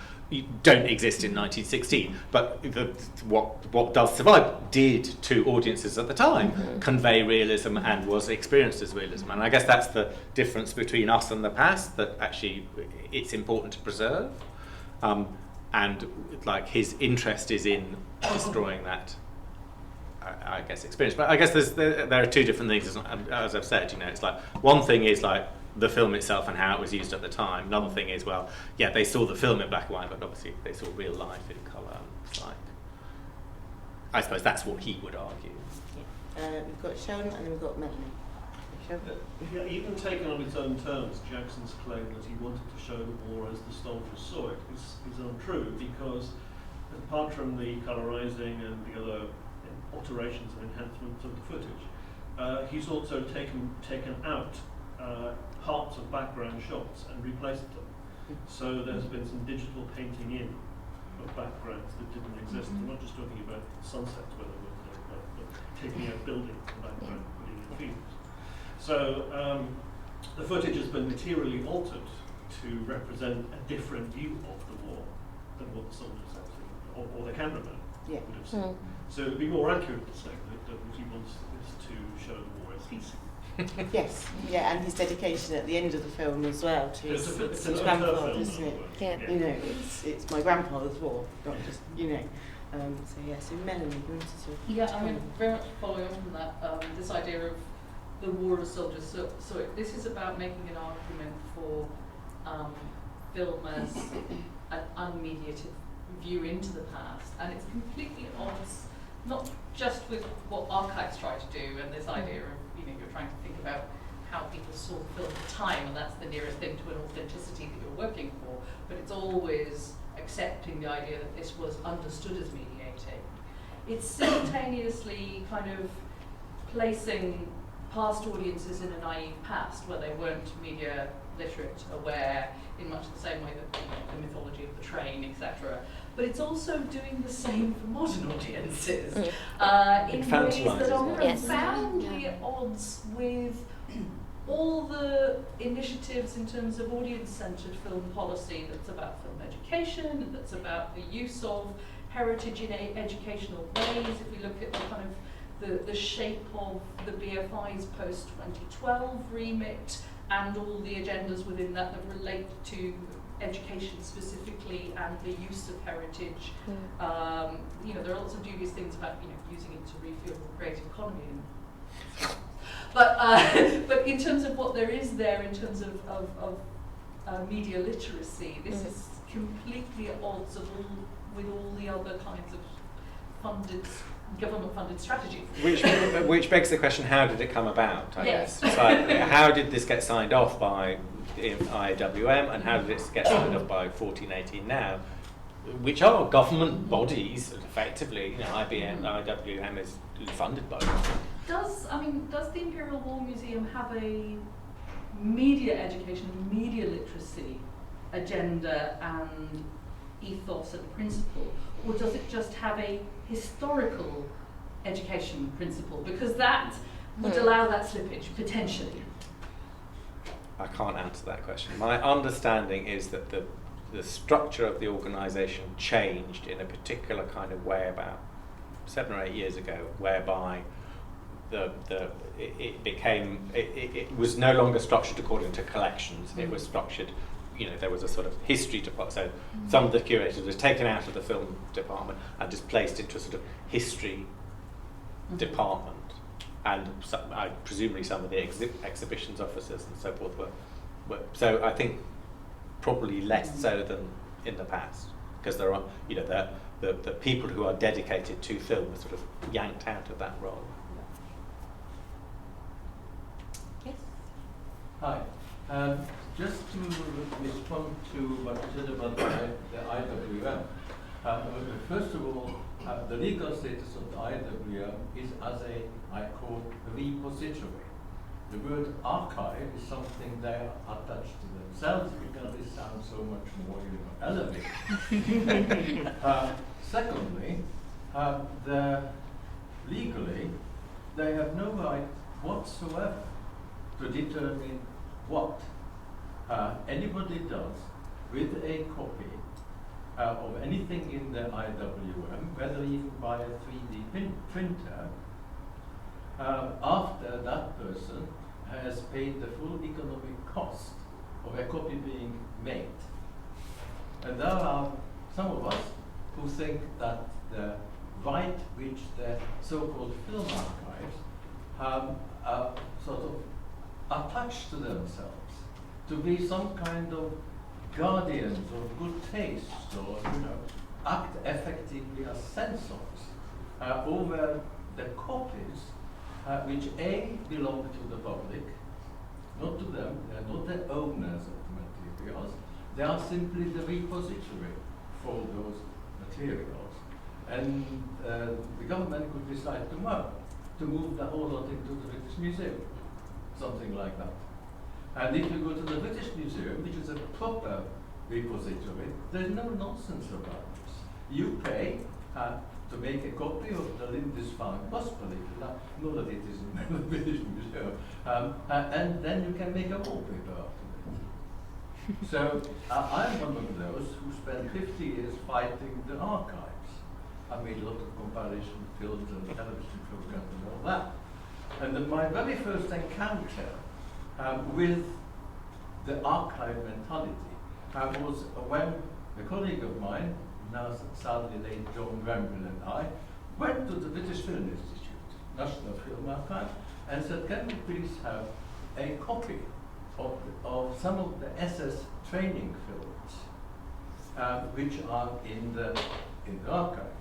don't exist in 1916, but what does survive did to audiences at the time convey realism and was experienced as realism. And I guess that's the difference between us and the past, that actually it's important to preserve, and his interest is in destroying that, I guess, experience. But I guess there are two different things, as I've said. It's one thing is the film itself and how it was used at the time. Another thing is, they saw the film in black and white, but obviously they saw real life in colour. I suppose that's what he would argue. We've got Sheldon and then we've got Melanie. Yeah, even taken on its own terms, Jackson's claim that he wanted to show the war as the soldiers saw it is untrue, because apart from the colorizing and the other alterations and enhancements of the footage, he's also taken out parts of background shots and replaced them. So there's been some digital painting in of backgrounds that didn't exist. I'm not just talking about sunsets where there was but taking out buildings in the background and putting in fields. So the footage has been materially altered to represent a different view of the war than what the soldiers actually, or the cameraman would have seen. So it would be more accurate to say that what he wants is to show the war as he's seen. Yes, and his dedication at the end of the film as well to his grandfather, isn't it? It's my grandfather's war, not just So Melanie, you wanted to? Very much following on from that, this idea of the war of soldiers. So this is about making an argument for film as an unmediated view into the past, and it's completely at odds, not just with what archives try to do, and this idea of you're trying to think about how people saw the film at the time, and that's the nearest thing to an authenticity that you're working for, but it's always accepting the idea that this was understood as mediating. It's simultaneously kind of placing past audiences in a naive past where they weren't media literate, aware, in much the same way that the mythology of the train, etc. But it's also doing the same for modern audiences in ways that are profoundly at odds with all the initiatives in terms of audience-centred film policy that's about film education, that's about the use of heritage in educational ways. If we look at the kind of the shape of the BFI's post-2012 remit and all the agendas within that that relate to education specifically and the use of heritage. You know, there are lots of dubious things about, you know, using it to refuel the creative economy. But in terms of what there is there in terms of media literacy, this is completely at odds with all the other kinds of government-funded strategies. Which begs the question: how did it come about? I Yes. guess. So, how did this get signed off by IWM, and how did it get signed off by 1418 now, which are government bodies, effectively? You know, IWM is funded by them. Does the Imperial War Museum have a media education, media literacy agenda and ethos and principle, or does it just have a historical education principle? Because that would allow that slippage, potentially. I can't answer that question. My understanding is that the structure of the organisation changed in a particular kind of way about 7 or 8 years ago, whereby it was no longer structured according to collections. It was structured, you know, there was a sort of history department. So some of the curators was taken out of the film department and just placed into a sort of history department. And presumably some of the exhibitions officers and so forth were. So I think probably less so than in the past, because there are, you know, the people who are dedicated to film are sort of yanked out of that role. Yes. Hi. Just to respond to what you said about the IWM. First of all, the legal status of the IWM is as a, I call, repository. The word archive is something they are attached to themselves because it sounds so much more, you know, elevated. Secondly, legally, they have no right whatsoever to determine what anybody does with a copy of anything in the IWM, whether even by a 3D printer, after that person has paid the full economic cost of a copy being made. And there are some of us who think that the right which the so-called film archives have sort of attached to themselves to be some kind of guardians of good taste, or, you know, act effectively as censors over the copies which A, belong to the public, not to them, they are not the owners of the materials, they are simply the repository for those materials. And the government could decide tomorrow to move the whole lot into the British Museum, something like that. And if you go to the British Museum, which is a proper repository, there's no nonsense about this. You pay to make a copy of the Lindisfarne Gospel, if you like, know that it is in the British Museum, and then you can make a wallpaper out of it. So I'm one of those who spent 50 years fighting the archives. I made a lot of comparison films and television programs and all that. And then my very first encounter with the archive mentality was when a colleague of mine, now sadly late John Granville, and I went to the British Film Institute, National Film Archive, and said, can we please have a copy of some of the SS training films which are in the archive,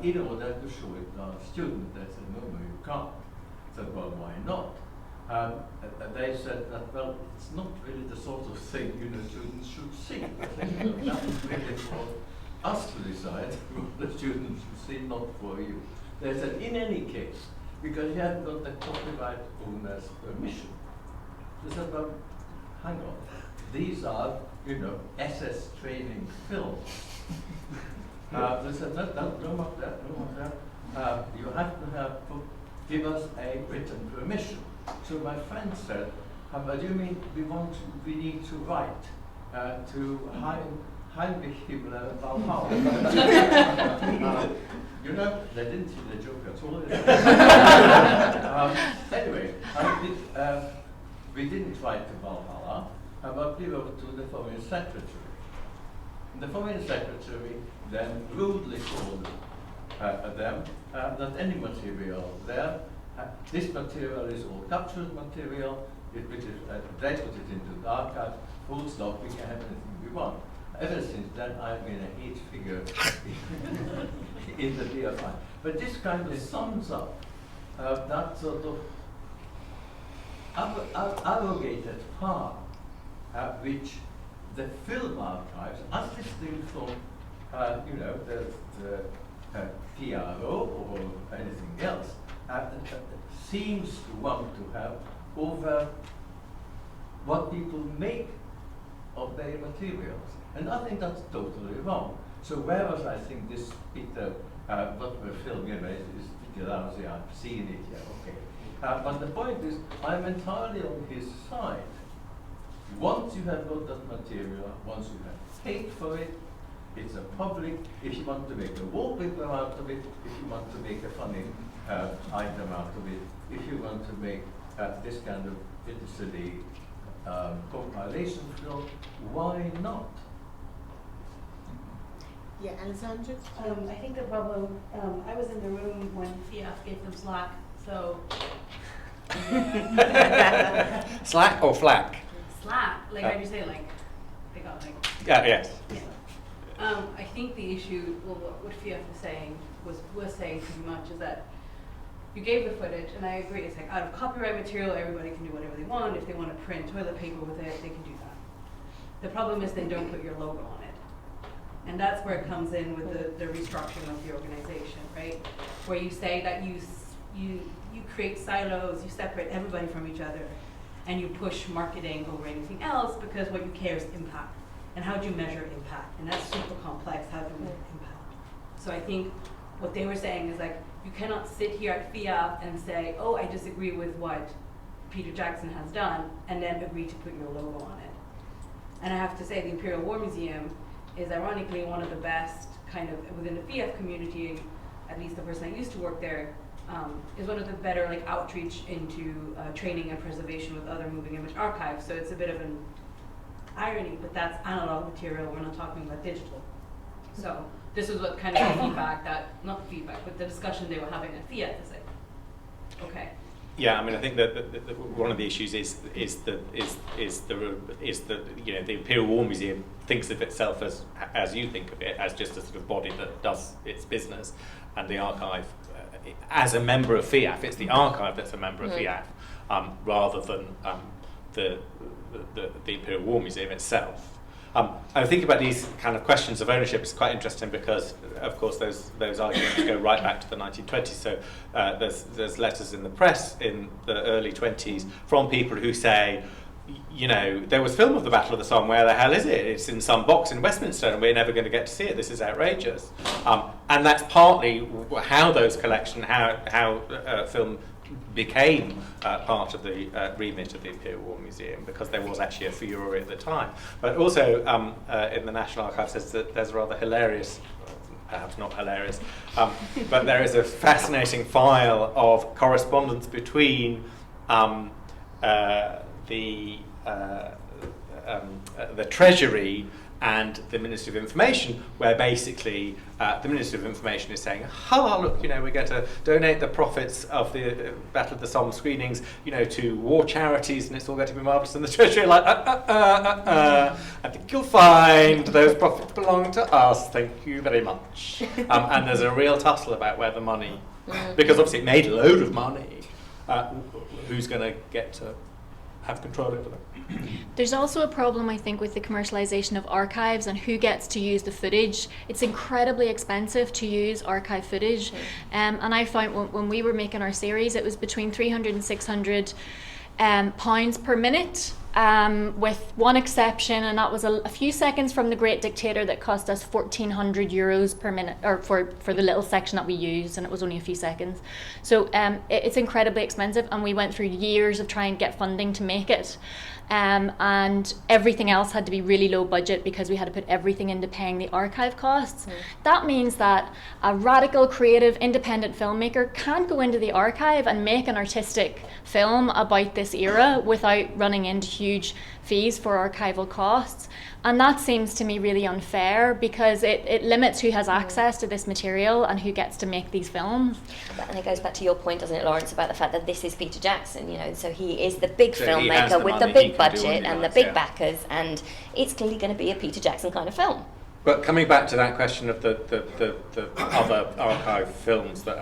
in order to show it to our students. They said, no, you can't. I said, well, why not? They said that, well, it's not really the sort of thing, you know, students should see. I think that was really for us to decide what the students should see, not for you. They said, in any case, because you have got the copyright owner's permission. They said, well, hang on, these are, you know, SS training films. They said, no, don't want that, don't want that. You have to give us a written permission. So my friend said, But do you mean we need to write to Heinrich Himmler Valhalla? You know, they didn't see the joke at all. Anyway, we didn't write to Valhalla, but we wrote to the Foreign Secretary. The Foreign Secretary then rudely told them that any material there, this material is all captured material, they put it into the archive, full stop, we can have anything we want. Ever since then, I've been a hate figure in the BFI. But this kind of sums up that sort of abrogated power which the film archives, as distinct from, the PRO or anything else, seems to want to have over what people make of their materials. And I think that's totally wrong. So whereas I think this Peter, what we're filming is Peter Lousy, I've seen it, yeah, okay. But the point is, I'm entirely on his side. Once you have got that material, once you have paid for it, it's a public, if you want to make a wallpaper out of it, if you want to make a funny item out of it, if you want to make this kind of silly compilation film, why not? Yeah, Alessandra? I think the problem, I was in the room when FIAF gave them slack, so. Slack or flack? Slack, like how do you say, like, they got like. Yeah, yes. Yeah. I think the issue, well, what FIAF was saying pretty much is that you gave the footage, and I agree, it's like out of copyright material, everybody can do whatever they want. If they want to print toilet paper with it, they can do that. The problem is then don't put your logo on it. And that's where it comes in with the restructuring of the organization, right? Where you say that you create silos, you separate everybody from each other, and you push marketing over anything else because what you care is impact. And how do you measure impact? And that's super complex, how do you measure impact? So I think what they were saying is like, you cannot sit here at FIAF and say, oh, I disagree with what Peter Jackson has done, and then agree to put your logo on it. And I have to say the Imperial War Museum is ironically one of the best kind of within the FIAF community, at least the person that used to work there, is one of the better like outreach into training and preservation with other moving image archives. So it's a bit of an irony, but that's analog material, we're not talking about digital. So this is what kind of the feedback not feedback, but the discussion they were having at FIAF is like, okay. Yeah, I mean, I think that one of the issues is the Imperial War Museum thinks of itself as you think of it, as just a sort of body that does its business, and the archive, as a member of FIAF, it's the archive that's a member of FIAF, rather than the Imperial War Museum itself. I think about these kind of questions of ownership is quite interesting because, of course, those arguments go right back to the 1920s. So there's letters in the press in the early 20s from people who say, you know, there was film of the Battle of the Somme. Where the hell is it? It's in some box in Westminster, and we're never going to get to see it. This is outrageous. And that's partly how those collections, how film became part of the remit of the Imperial War Museum, because there was actually a furore at the time. But also in the National Archives there's a rather hilarious, perhaps not hilarious, but there is a fascinating file of correspondence between the Treasury and the Ministry of Information, where basically the Ministry of Information is saying, look, you know, we're going to donate the profits of the Battle of the Somme screenings, you know, to war charities, and it's all going to be marvellous. And the Treasury are like, I think you'll find those profits belong to us, thank you very much. And there's a real tussle about where the money, because obviously it made a load of money, who's going to get to have control over them. There's also a problem, I think, with the commercialization of archives and who gets to use the footage. It's incredibly expensive to use archive footage, and I found when we were making our series, it was between 300 and 600 pounds per minute, with one exception, and that was a few seconds from The Great Dictator that cost us €1,400 per minute, or for the little section that we used, and it was only a few seconds. So it's incredibly expensive, and we went through years of trying to get funding to make it. And everything else had to be really low budget because we had to put everything into paying the archive costs. That means that a radical, creative, independent filmmaker can't go into the archive and make an artistic film about this era without running into huge fees for archival costs. And that seems to me really unfair because it limits who has access to this material and who gets to make these films. And it goes back to your point, doesn't it, Lawrence, about the fact that this is Peter Jackson, you know, so he is the big filmmaker with the big budget and the big backers, and it's clearly going to be a Peter Jackson kind of film. But coming back to that question of the other archive films that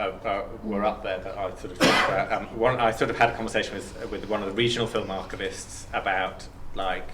were up there that I sort of talked about, I sort of had a conversation with one of the regional film archivists about, like,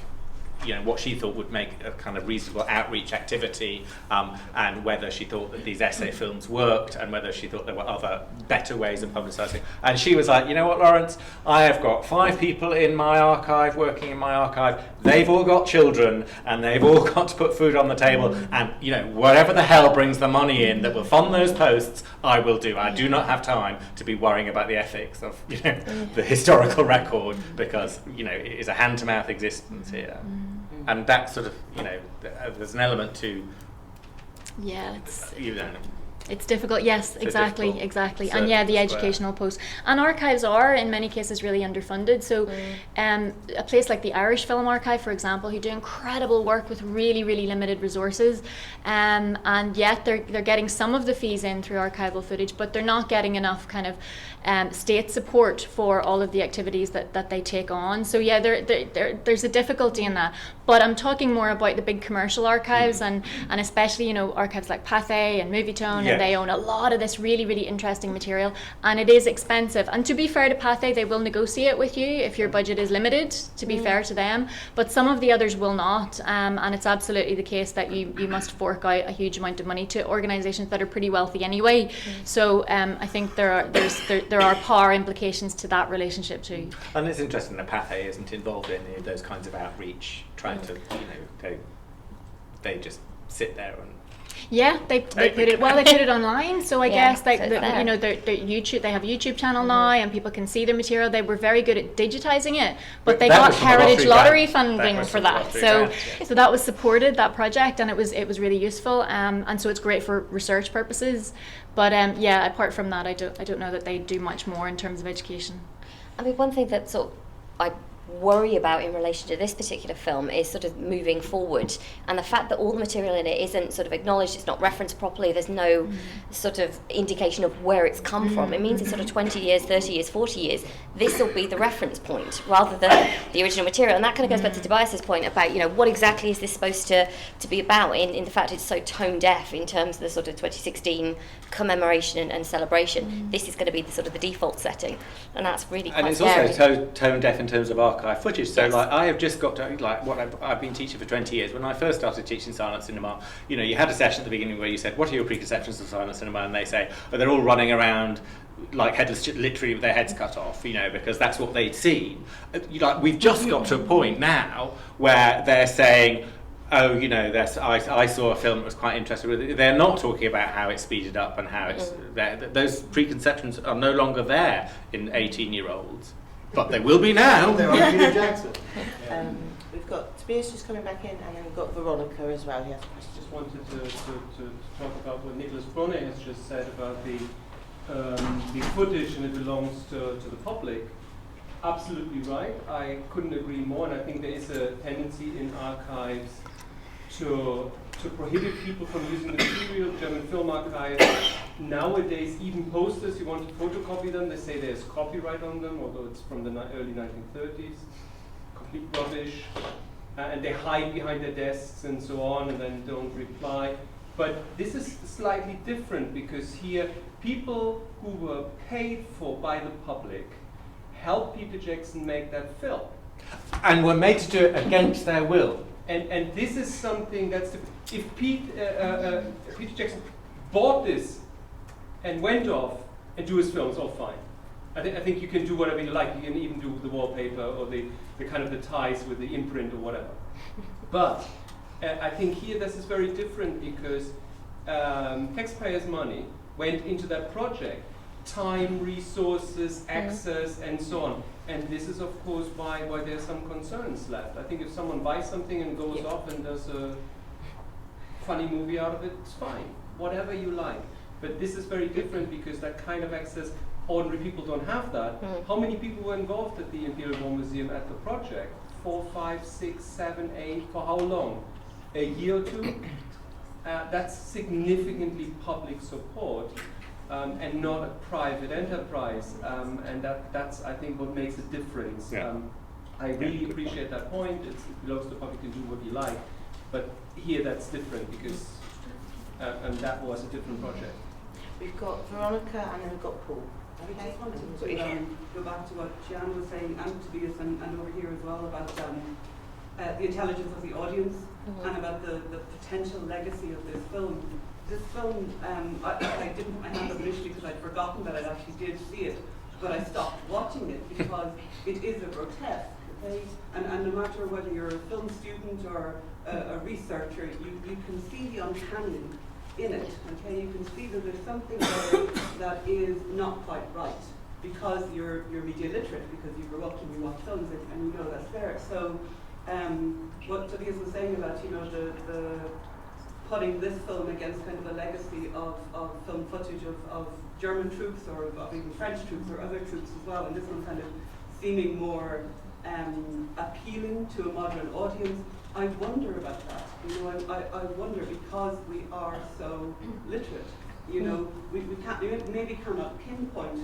you know, what she thought would make a kind of reasonable outreach activity, and whether she thought that these essay films worked, and whether she thought there were other better ways of publicising. And she was like, you know what, Lawrence, I have got 5 people in my archive, working in my archive, they've all got children, and they've all got to put food on the table, and, you know, whatever the hell brings the money in that will fund those posts, I will do. I do not have time to be worrying about the ethics of, you know, the historical record, because, you know, it is a hand-to-mouth existence here. And that sort of, you know, there's an element to, yeah, you know, it's difficult. Yes, exactly. So And yeah, the educational post. And archives are, in many cases, really underfunded. So a place like the Irish Film Archive, for example, who do incredible work with really, really limited resources, and yet they're getting some of the fees in through archival footage, but they're not getting enough kind of state support for all of the activities that they take on. So yeah, there's a difficulty in that. But I'm talking more about the big commercial archives, and especially, you know, archives like Pathé and Movietone, and they own a lot of this really, really interesting material, and it is expensive. And to be fair to Pathé, they will negotiate with you if your budget is limited, to be fair to them, but some of the others will not, and it's absolutely the case that you must fork out a huge amount of money to organisations that are pretty wealthy anyway. So I think there are power implications to that relationship too. And it's interesting that Pathé isn't involved in any of those kinds of outreach, trying to, you know, they just sit there and they put it online. So I guess you know, their YouTube, they have a YouTube channel now, and people can see their material. They were very good at digitizing it, but they got Heritage Lottery funding for that. So that was supported, that project, and it was really useful. And so it's great for research purposes. But apart from that, I don't know that they do much more in terms of education. I mean, one thing that sort of I worry about in relation to this particular film is sort of moving forward, and the fact that all the material in it isn't sort of acknowledged, it's not referenced properly, there's no sort of indication of where it's come from. It means it's sort of 20 years, 30 years, 40 years, this will be the reference point rather than the original material. And that kind of goes back to Tobias's point about, you know, what exactly is this supposed to be about, in the fact it's so tone deaf in terms of the sort of 2016 commemoration and celebration. This is going to be the sort of the default setting, and that's really quite scary. And it's also tone deaf in terms of archive footage. So like, I have just got to, like, what I've been teaching for 20 years. When I first started teaching silent cinema, you know, you had a session at the beginning where you said, what are your preconceptions of silent cinema? And they say, oh, they're all running around like headless, literally with their heads cut off, you know, because that's what they'd seen. Like, we've just got to a point now where they're saying, oh, you know, I saw a film that was quite interesting with it. They're not talking about how it's speeded up and how it's those preconceptions are no longer there in 18-year-olds. But they will be now. They're on Peter Jackson. We've got Tobias just coming back in, and then we've got Veronica as well. He has a question. I just wanted to talk about what Nicholas Brune has just said about the footage, and it belongs to the public. Absolutely right. I couldn't agree more, and I think there is a tendency in archives to prohibit people from using the material. German Film Archive nowadays, even posters, you want to photocopy them, they say there's copyright on them, although it's from the early 1930s. Complete rubbish. And they hide behind their desks and so on, and then don't reply. But this is slightly different, because here people who were paid for by the public helped Peter Jackson make that film. And were made to do it against their will. And this is something that's if Peter Jackson bought this and went off and do his films, all fine. I think you can do whatever you like. You can even do the wallpaper or the kind of the ties with the imprint or whatever. But I think here this is very different because taxpayers' money went into that project. Time, resources, access, and so on. And this is, of course, why there's some concerns left. I think if someone buys something and goes off and does a funny movie out of it, it's fine. Whatever you like. But this is very different because that kind of access, ordinary people don't have that. How many people were involved at the Imperial War Museum at the project? 4, 5, 6, 7, 8, for how long? A year or two? That's significantly public support. And not a private enterprise, and that's I think what makes a difference. Yeah. I really appreciate that point. It belongs to the public to do what you like, but here that's different because, and that was a different project. We've got Veronica and then we've got Paul. I just wanted to go back to what Jan was saying, and Tobias, and over here as well, about the intelligence of the audience and about the potential legacy of this film. This film, I didn't put my hand up initially because I'd forgotten that I actually did see it, but I stopped watching it because it is a grotesque, okay? And no matter whether you're a film student or a researcher, you can see the uncanny in it, okay? You can see that there's something there that is not quite right because you're media literate, because you grew up and you watch films and you know that's there. So what Tobias was saying about, you know, the putting this film against kind of a legacy of film footage of German troops or of even French troops or other troops as well, and this one kind of seeming more appealing to a modern audience. I wonder about that. You know, I wonder because we are so literate. You know, we maybe cannot pinpoint,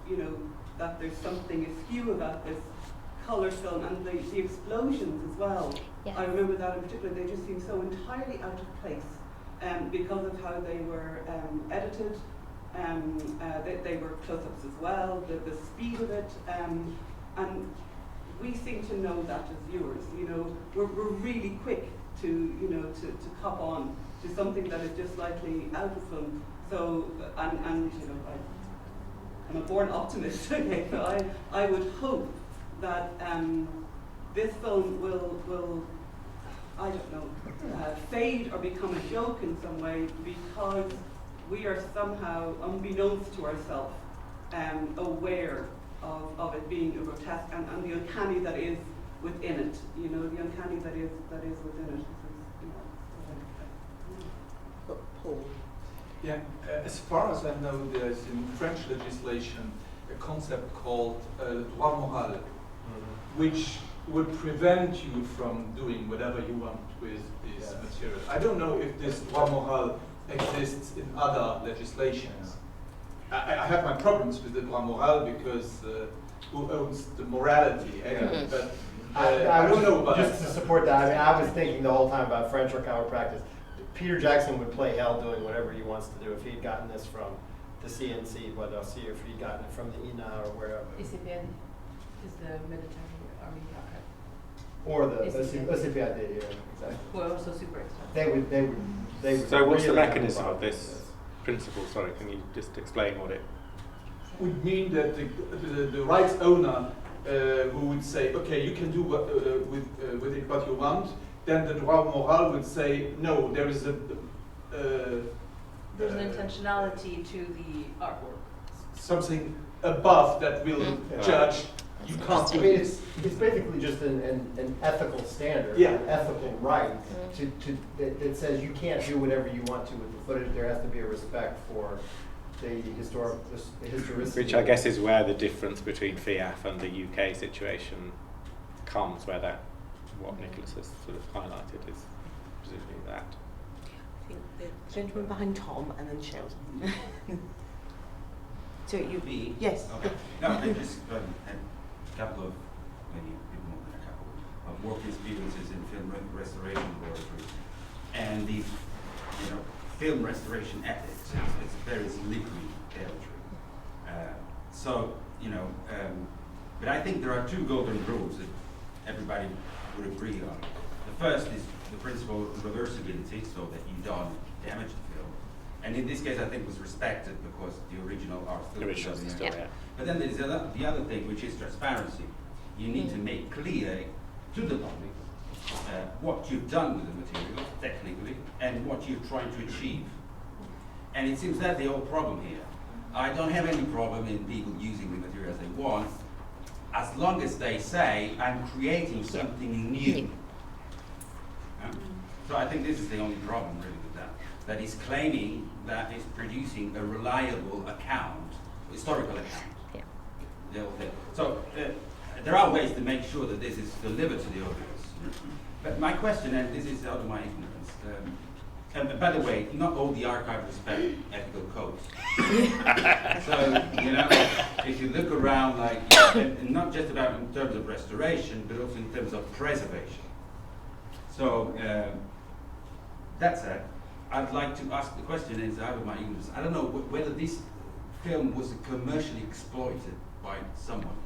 you know, that there's something askew about this colour film and the explosions as well. Yeah. I remember that in particular, they just seemed so entirely out of place because of how they were edited. They were close-ups as well, the speed of it, and we seem to know that as viewers. You know, we're really quick to, you know, to cop on to something that is just slightly out of film. So, and you know, I'm a born optimist. Okay, so I would hope that this film will I don't know, fade or become a joke in some way because we are somehow, unbeknownst to ourselves, aware of it being a grotesque and the uncanny that is within it. You know, the uncanny that is within it. Paul. Yeah, as far as I know, there is in French legislation a concept called droit moral, which would prevent you from doing whatever you want with this material. I don't know if this droit moral exists in other legislations. I have my problems with the droit moral because who owns the morality? Anyway, but I don't know about just to support that. I mean, I was thinking the whole time about French or common practice. Peter Jackson would play hell doing whatever he wants to do if he'd gotten this from the CNC, but I'll see if he'd gotten it from the INA or wherever. ICPN is the military army archive. Or the OCPID, yeah, exactly. Well, also super expensive. They would. So what's the really mechanism of this principle? Sorry, can you just explain what it would mean? That the rights owner who would say, okay, you can do with it what you want, then the droit moral would say, no, there is there's an intentionality to the artwork. Something above that will judge. You can't do it. It's basically just an ethical standard, yeah. An ethical right that says you can't do whatever you want to with the footage. There has to be a respect for the historicity. Which I guess is where the difference between FIAF and the UK situation comes, where that, what Nicholas has sort of highlighted is presumably that. I think the gentleman behind Tom and then Sheldon. So you, yes. Okay. No, I just had a couple of, maybe a bit more than a couple, of work experiences in film restoration laboratories. And the, film restoration ethics, it's very slippery territory. But I think there are two golden rules that everybody would agree on. The first is the principle of reversibility, so that you don't damage the film. And in this case, I think it was respected because the original are still The originals are still, yeah. But then there's the other thing, which is transparency. You need to make clear to the public what you've done with the material, technically, and what you're trying to achieve. And it seems that's the whole problem here. I don't have any problem in people using the material as they want, as long as they say, I'm creating something new. So I think this is the only problem really with that. That is claiming that it's producing a reliable account, historical account. Yeah. So there are ways to make sure that this is delivered to the audience. But my question, and this is out of my ignorance, and by the way, not all the archives respect ethical codes. So, you know, if you look around, like, and not just about in terms of restoration, but also in terms of preservation. So, that said, I'd like to ask the question, is out of my ignorance, I don't know whether this film was commercially exploited by someone.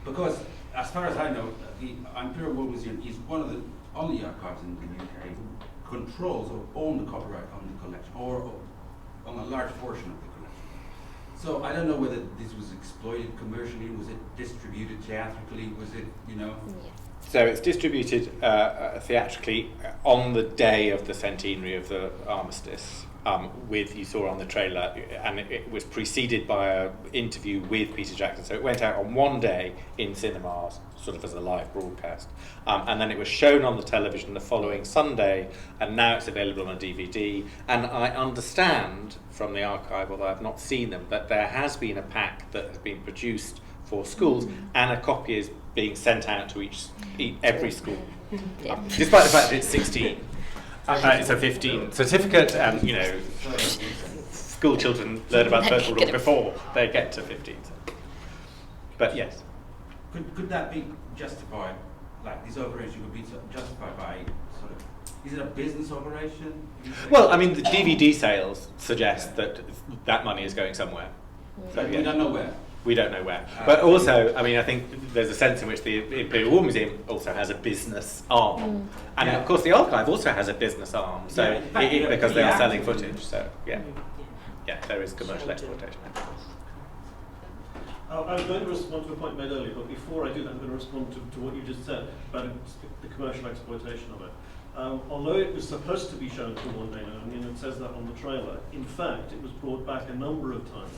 Because, as far as I know, the Imperial War Museum is one of the only archives in the UK who controls or own the copyright on the collection, or on a large portion of the collection. So I don't know whether this was exploited commercially, was it distributed theatrically, was it, you know? So it's distributed theatrically on the day of the centenary of the armistice, with, you saw on the trailer, and it was preceded by an interview with Peter Jackson. So it went out on one day in cinemas, sort of as a live broadcast. And then it was shown on the television the following Sunday, and now it's available on a DVD. And I understand from the archive, although I've not seen them, that there has been a pack that has been produced for schools, and a copy is being sent out to every school, despite the fact that it's 16. It's a 15 certificate, and you know, school children learn about the First World War before they get to 15. But yes. Could that be justified, like this operation could be justified by sort of, is it a business operation? Well, I mean, the DVD sales suggest that that money is going somewhere. So we don't know where. We don't know where. But also, I mean, I think there's a sense in which the Imperial War Museum also has a business arm. And of course the archive also has a business arm, so because they are selling footage, so yeah, there is commercial exploitation. I was going to respond to a point made earlier, but before I do that, I'm going to respond to what you just said about the commercial exploitation of it. Although it was supposed to be shown for one day only, and it says that on the trailer, in fact, it was brought back a number of times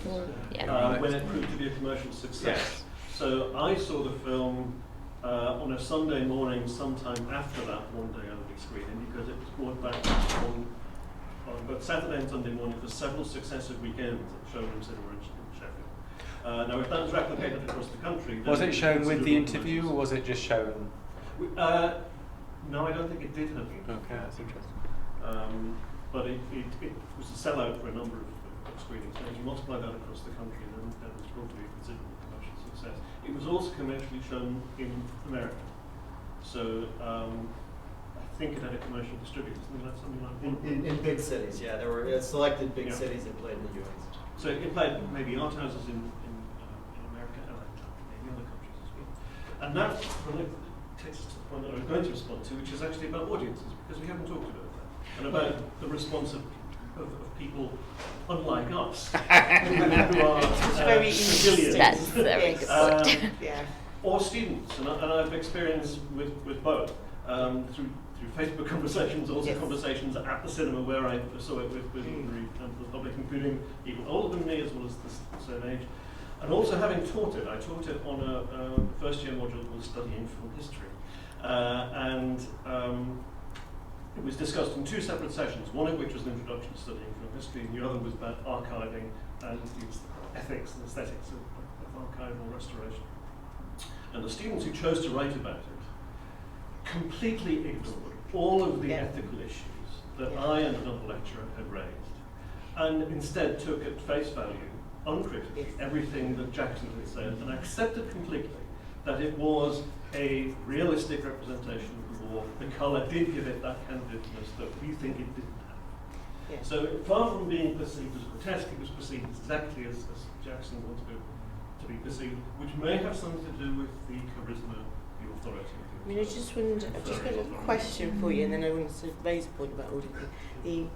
when it proved to be a commercial success. Yes. So I saw the film on a Sunday morning sometime after that one day only screening, because it was brought back on both Saturday and Sunday morning for several successive weekends at Showroom Cinema in Sheffield. Now, if that was replicated across the country... Was it shown with the interview, or was it just shown... No, I don't think it did have the interview. Okay, that's interesting. But it was a sellout for a number of screenings. So if you multiply that across the country, then it was probably a considerable commercial success. It was also commercially shown in America. So I think it had a commercial distributor, something like that. In big cities, yeah. There were selected big cities that played in the US. So it played maybe art houses in America and maybe other countries as well. And that takes us to the point that I was going to respond to, which is actually about audiences, because we haven't talked about that, and about the response of people unlike us, who are very civilians, That's very good point. or students, and I've experienced with both through Facebook conversations, also conversations at the cinema where I saw it with the public, including people older than me as well as the same age. And also having taught it, I taught it on a first-year module called Studying Film History. It was discussed in two separate sessions, one of which was an introduction to studying film history, and the other was about archiving and the ethics and aesthetics of archival restoration. And the students who chose to write about it completely ignored all of the ethical issues that I and another lecturer had raised, and instead took at face value, uncritically, everything that Jackson had said, and accepted completely that it was a realistic representation of the war. The colour did give it that candidness that we think it didn't have. So far from being perceived as grotesque, it was perceived exactly as Jackson wanted it to be perceived, which may have something to do with the charisma, the authority. I mean, I've just got a question for you, and then I wanted to raise a point about auditing.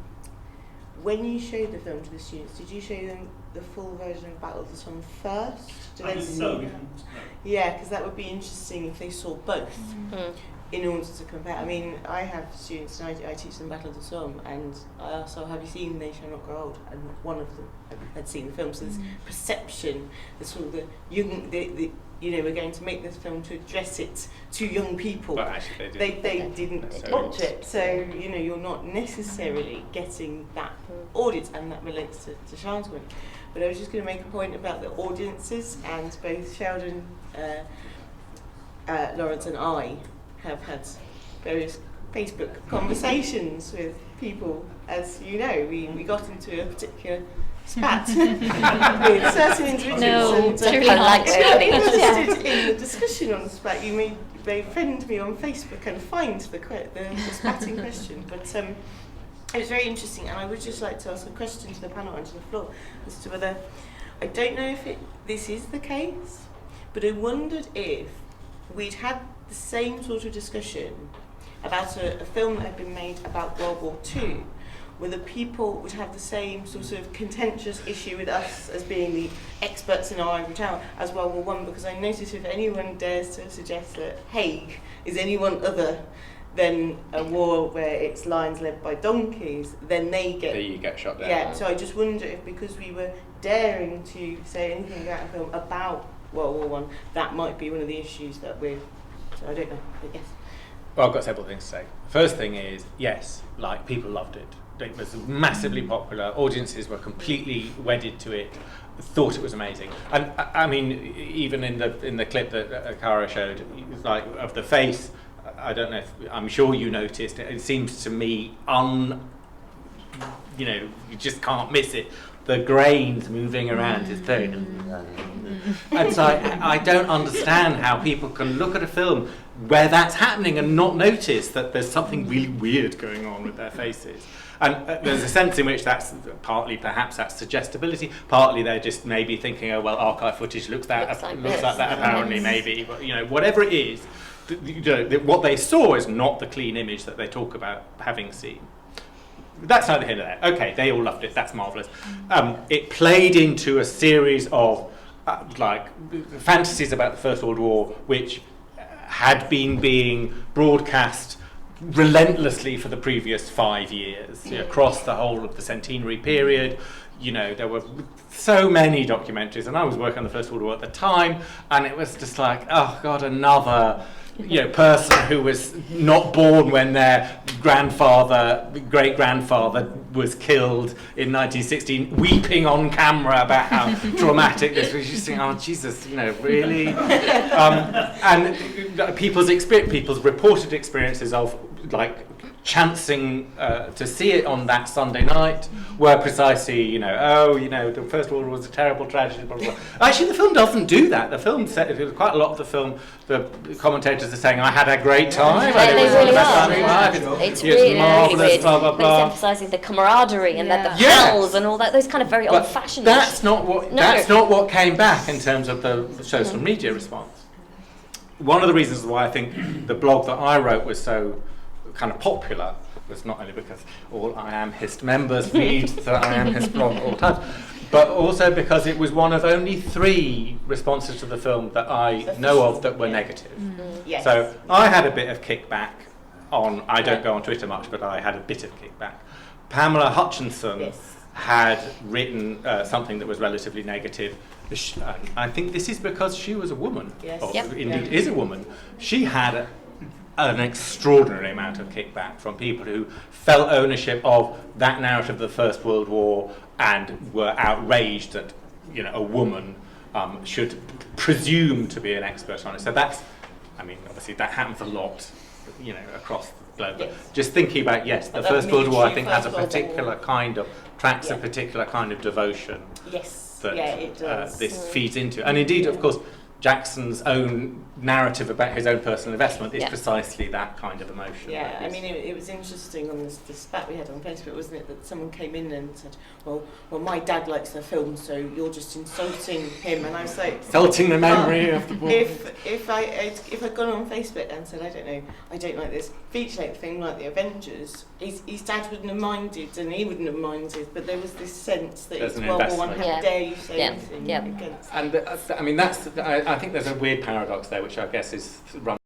when you showed the film to the students, did you show them the full version of Battle of the Somme first? Did they see No, we that? didn't. Yeah, because that would be interesting if they saw both in order to compare. I mean, I have students and I teach them Battle of the Somme, and I asked, "So have you seen They Shall Not Grow Old?" And one of them had seen the film. So this perception, the sort of the young, you know, we're going to make this film to address it to young people. But actually they didn't watch it. So, you know, you're not necessarily getting that audience, and that relates to Sean's point. But I was just going to make a point about the audiences, and both Sheldon, Lawrence and I have had various Facebook conversations with people. As you know, we got into a particular spat with certain individuals. No, and, truly not. interested in the discussion on the spat. You may friend me on Facebook and find the spatting question. But it was very interesting, and I would just like to ask a question to the panel and to the floor as to whether, I don't know if this is the case, but I wondered if we'd had the same sort of discussion about a film that had been made about World War II, whether people would have the same sort of contentious issue with us as being the experts in our ivory tower as World War I, because I noticed if anyone dares to suggest that Hague is anyone other than a war where it's lions led by donkeys, then they get shot down. Yeah, so I just wonder if, because we were daring to say anything about a film about World War I, that might be one of the issues that we're, so I don't know, but yes. Well, I've got several things to say. First thing is, yes, like, people loved it. It was massively popular. Audiences were completely wedded to it, thought it was amazing. And I mean, even in the clip that Cara showed, like, of the face, I don't know if, I'm sure you noticed, it seems to me you know, you just can't miss it. The grains moving around his thing. And so I don't understand how people can look at a film where that's happening and not notice that there's something really weird going on with their faces. And there's a sense in which that's partly, perhaps that's suggestibility, partly they're just maybe thinking, oh, well, archive footage looks like that apparently, maybe. But, you know, whatever it is, what they saw is not the clean image that they talk about having seen. That's neither here nor there. Okay, they all loved it. That's marvellous. It played into a series of like fantasies about the First World War, which had been being broadcast relentlessly for the previous 5 years, across the whole of the centenary period. You know, there were so many documentaries, and I was working on the First World War at the time, and it was just like, oh God, another person who was not born when their great-grandfather was killed in 1916, weeping on camera about how traumatic this was. You think, oh Jesus, really? And people's reported experiences of chancing to see it on that Sunday night were precisely, the First World War was a terrible tragedy, blah, blah, blah. Actually, the film doesn't do that. The film said, quite a lot of the film, the commentators are saying, I had a great time. They really are. It's really marvellous, weird. blah, blah, blah. It's emphasising the camaraderie and that the howls and all that, those kind of very old-fashioned. That's not what came back in terms of the social media response. One of the reasons why I think the blog that I wrote was so kind of popular was not only because all I Am Hist members read the I Am Hist blog all the time, but also because it was one of only 3 responses to the film that I know of that were negative. Yes. So I had a bit of kickback on, I don't go on Twitter much, but I had a bit of kickback. Pamela Hutchinson had written something that was relatively negative. I think this is because she was a woman, or indeed is a woman. She had an extraordinary amount of kickback from people who felt ownership of that narrative of the First World War and were outraged that a woman should presume to be an expert on it. So that's, obviously that happens a lot, across the globe. But just thinking about, the First World War, I think, has a particular kind of, tracks a particular kind of devotion that it does. this feeds into. And indeed, of course, Jackson's own narrative about his own personal investment is Yeah. precisely that kind of emotion. Yeah, that I is- mean, it was interesting on the spat we had on Facebook, wasn't it, that someone came in and said, well, my dad likes the film, so you're just insulting him. And I was like... Insulting the memory of the boy. If I'd gone on Facebook and said, I don't know, I don't like this feature-length thing like The Avengers, his dad wouldn't have minded, and he wouldn't have minded, but there was this sense that There's it's, an well, investment. how dare you say anything Yeah. against And I mean, I think there's a weird paradox there, which I guess is runs